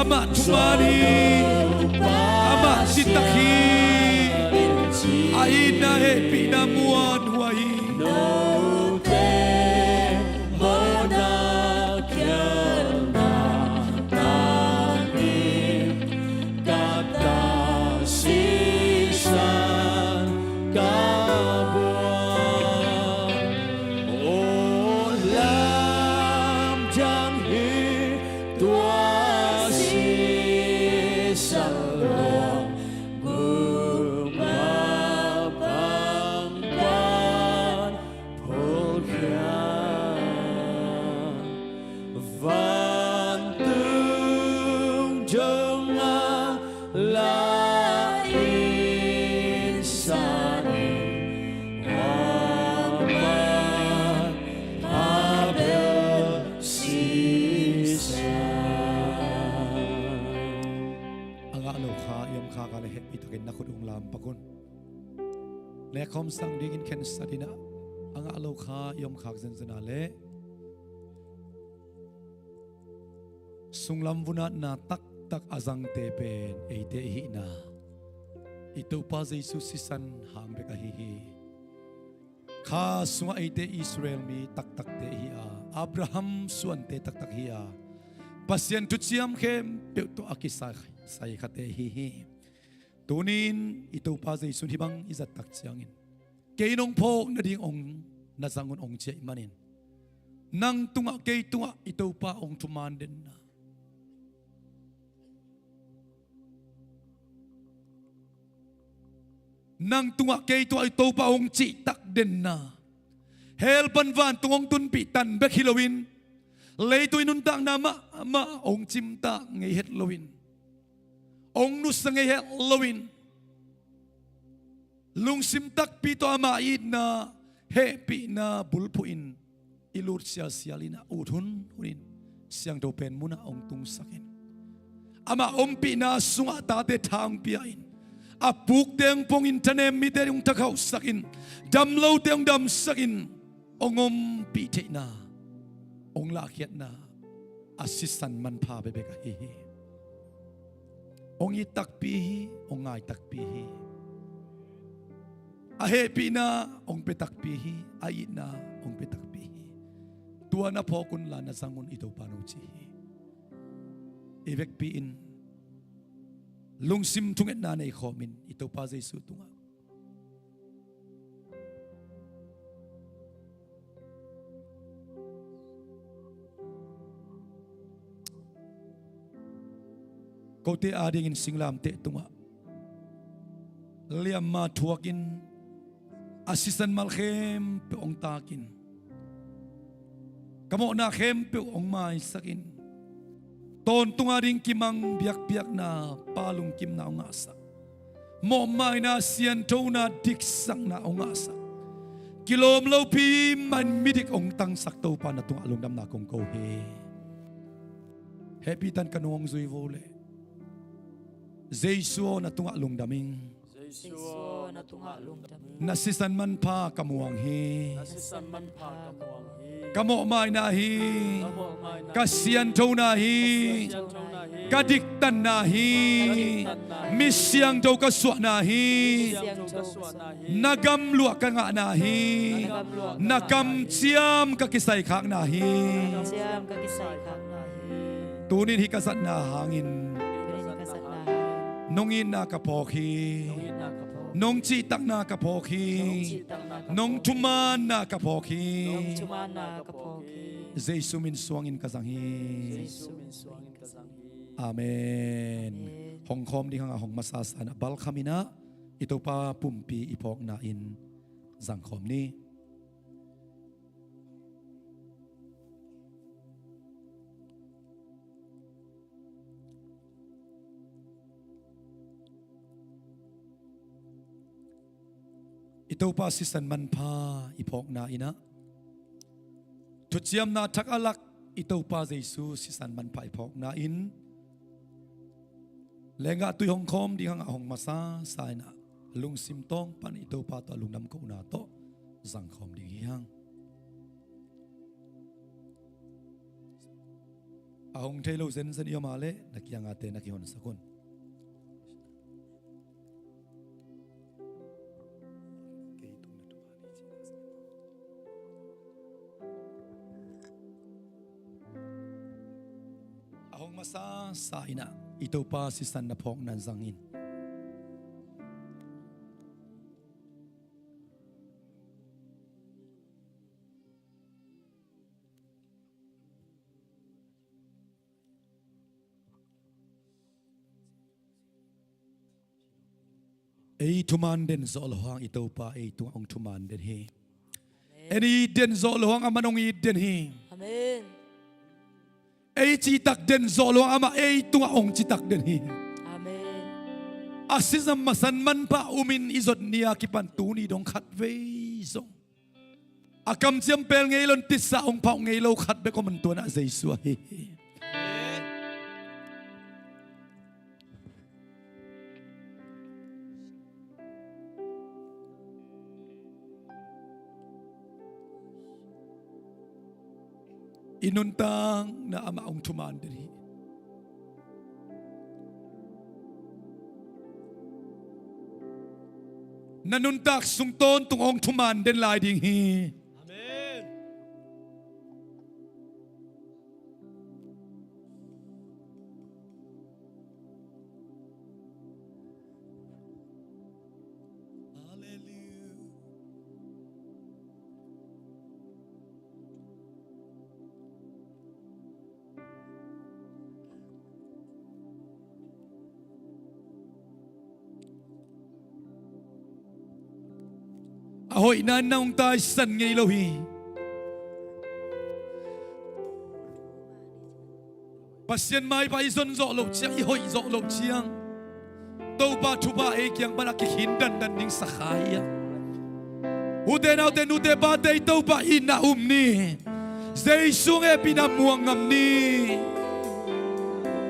Ama tumani, ama sitakhi, aina he pinamuan huai. Le khom sang ding in ken sadina anga alo kha yom khak zen zena le sunglam vuna na tak tak azang te pen eite hi na ito pa jesu sisan hang be ka hi hi kha sunga eite Israel mi tak tak te hi a Abraham suan te tak tak hi a pasien tu chiam khem pe to akisa sai khate hi hi tunin ito pa jesu hibang izat tak chiangin keinong phok na ding ong na zangun ong che manin nang tunga ke tunga ito pa ong tuman den na nang tunga ke tunga ito pa ong chi tak den na hel ban van tungong tun pi tan bek hilowin lei tu inun tang na ma ong chim ta ngei het lowin ong nu sangai het lowin lung sim tak pi to ama id na he pi na bulpuin ilur sia sialina uthun hunin siang do pen muna ong tung sakin ama om pi na sunga ta te thang piain apuk teng pong internet mi te yung takhaw sakin dam lo teng dam sakin ongom pi te na ong lakiat na assistant man pa bebe ka hi ong itak pi ong ngai tak pi ahe pi na ong petak pi ai na ong petak pi tua na phokun la na sangun ito panu chi evek pi in lungsim tunget na nei khomin ito pa jesu tunga kau te adingin singlam te tunga liam ma thuakin asisan malkhem pe ong takin kamo na khem pe ong mai sakin ton tunga ring kimang biak na palung kim na ong asa mo mai na sian to na dik sang na ong asa kilom lo pi man midik ong tang sak to pa na tung alung dam na kong ko he happy tan kanong zui vole Jesu na tung alung daming Jesu na tunga lung dami. nasisan man pa kamuang he Nasisan man pa kamuang hi. kamo mai na hi Kamo mai na kasian to na hi Siang tong na hi. kadiktan na hi misyang daw kaswa na hi Siang tong kaswa na hi. nagamlua ka nga na hi nakam siam kakisay kak na hi Siyam kagisay kang nahi. tunin hikasat na hangin Pirin kasat nahi. nongin na kapokhi Ngin na ka po. nong chitak na kapokhi Sitang na ka. nong tuman na kapokhi Chumana kapoki. Jesu min suangin kazanghi Jesu min suangin ka sang hi. Amen. Hong Kong di hang hong masasana bal kamina ito pa pumpi ipok na in zangkom ni. Ito pa si Sanman pa ipok na ina. Tutsiam na takalak ito pa Jesu si Sanman pa ipok na in. Lenga tu Hong Kong di hang ahong masa sa ina. Lung simtong pan ito pa to alung nam ko na to. Zangkom di hang. Ahong telo zen sa iyo male nakiyang ate nakihon sakon. Ahong masa sa ina ito pa si San Napong nan zangin. Ay tuman den zolohang ito pa ay tuang tuman den he. Any den zolohang amanong den he. Amen. Ay citak den zolohang ama ay tuang citak den he. Amen. Asisam masan man pa umin izot niya kipantuni dong katway zong. Akam siyam pel ngayon tisa ong pa ngayon katbe ko man tuwa na Jesu he. Inuntang na amaong tumaan diri. Nanuntak sungton tungong tumaan din lai ding hi. Amen. Ahoy na naong tayo san ngay lohi. Pasyan may pa ison zolo siyang ihoy zolo siyang. Tau ba tuba kyang panakihindan dan ding sakaya. Ute na ute bate tau ba inaum ni. Zeisung pinamuang ngam ni.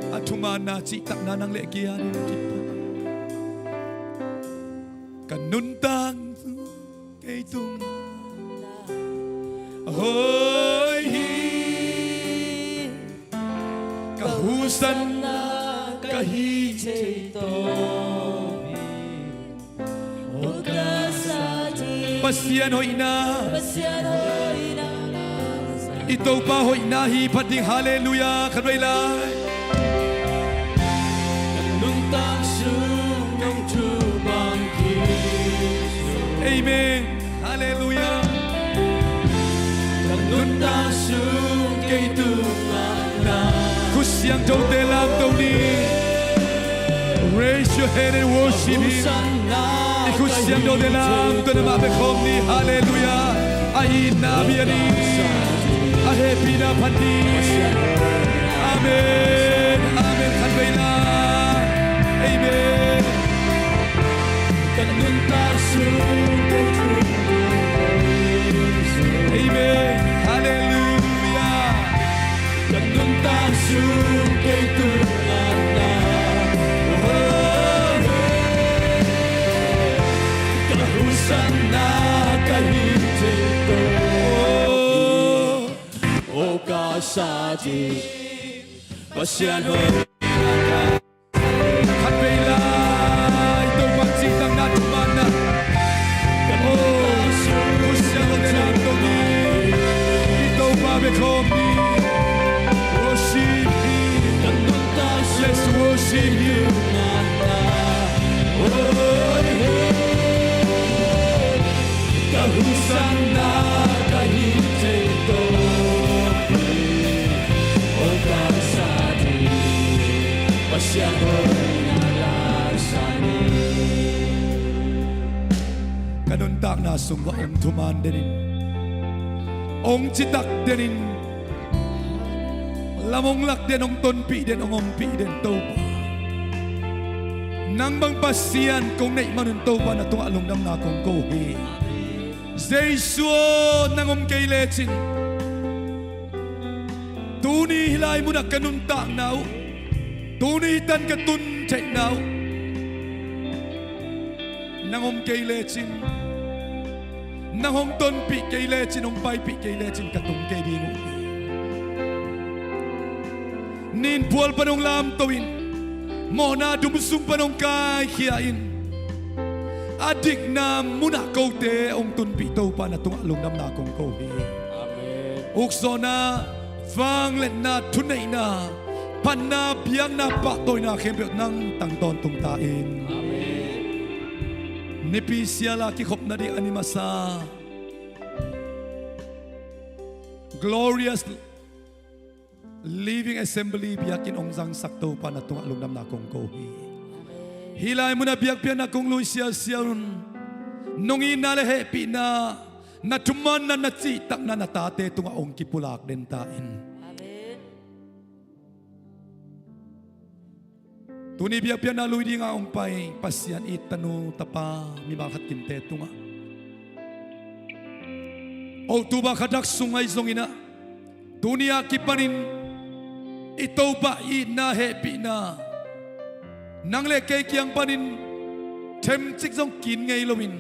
At tumana citak na ng lekian. Kanuntang tung hoy kahusan na kahijay to pasyan hoy na ito pa hoy na hipating hallelujah kanwailay kanuntang sungong tubang amen. Hallelujah. Nunta sung kay tumana. Kusyang daw telang daw ni. Raise your hand and worship Him. Ikut siang do dalam tu nama bekom ni. Hallelujah. Aina biani. Happy na pandi. Amen. Amen. Kanbaila. Amen. Amen. Hallelujah. Kasadi Pasyan ho Kanbaila. Ito pagsitang natumana. Kusya ko dalam to ni. Ito bekom ni. Worship Him. Let's worship Him. Kahusan na kahintito O kasadi Pasyan ho nalasani Kanuntak na sungwa ong tuman denin. Ong citak denin. Lamong lak den ong tonpi den ong ompi den toba. Nang bang pasian kong na imanun toba na tunga alungdam na kong kohi. Zeisuo nang om kay lechin. Tuni hilay mo na kanuntak now. Tuni hitan katun chay now. Nang om kay lechin. Nang hong tonpi kay lechin ong paipi kay lechin katong kay dingo. Nin pual panong lam tawin. Mo na dumusong panong kahiyain. Adik na muna kau te ong tunpito pa na tungalong nam na akong kohi. Amen Ukso na fanglet na tunay na panabiyang na patoy na kembot ng tangton tungtain. Amen Nipisya laki kop na di animasa. Glorious Living Assembly biyakin ong zang sakto pa na tungalong nam na akong kohi. Hilay mo na biyak piyan akong luisya-sya nung inalahepi na natuman na natsitak na natate tunga ong kipulak den tain. Tuni biyak piyan na luy di nga ong pay pasyan itano tapa mimakat kinte tunga. O tuba kadak sungay zongina. Tuni akipanin ito ba ina happy na. Nang lekay kiyang panin temtik zong kin ngay lawin.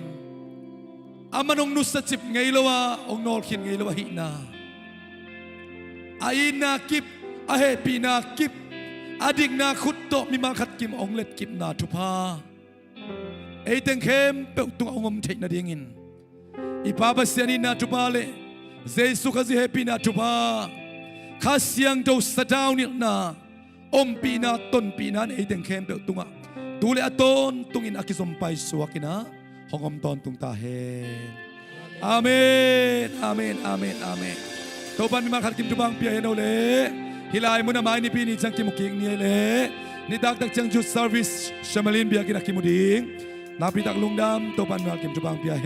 Amanong nusatip ngay lawa ong nolkin ngay lawa hina. Ay na kip ahepi na kip adik na kutto mimakat kim ong let kip na tupa. Ay tengkem peutung ong take na dingin. Ipabasyanin na tupale. Zesu kasi happy na tupa. Kasyang daw sa downil na. Ompi na ton pinan ay tengkem peutunga. Tuli aton tungin akisumpay suwakina. Hongom ton tung tahen. Amen. Amen. Amen. Amen. Toban mimakat kim tupang piyahin ule. Hilay mo na main ni pini chang kimuking ni ele. Ni dagdag chang juice service shamalin biyakin akimuding. Napitak lungdam toban mimakat kim tupang piyahin.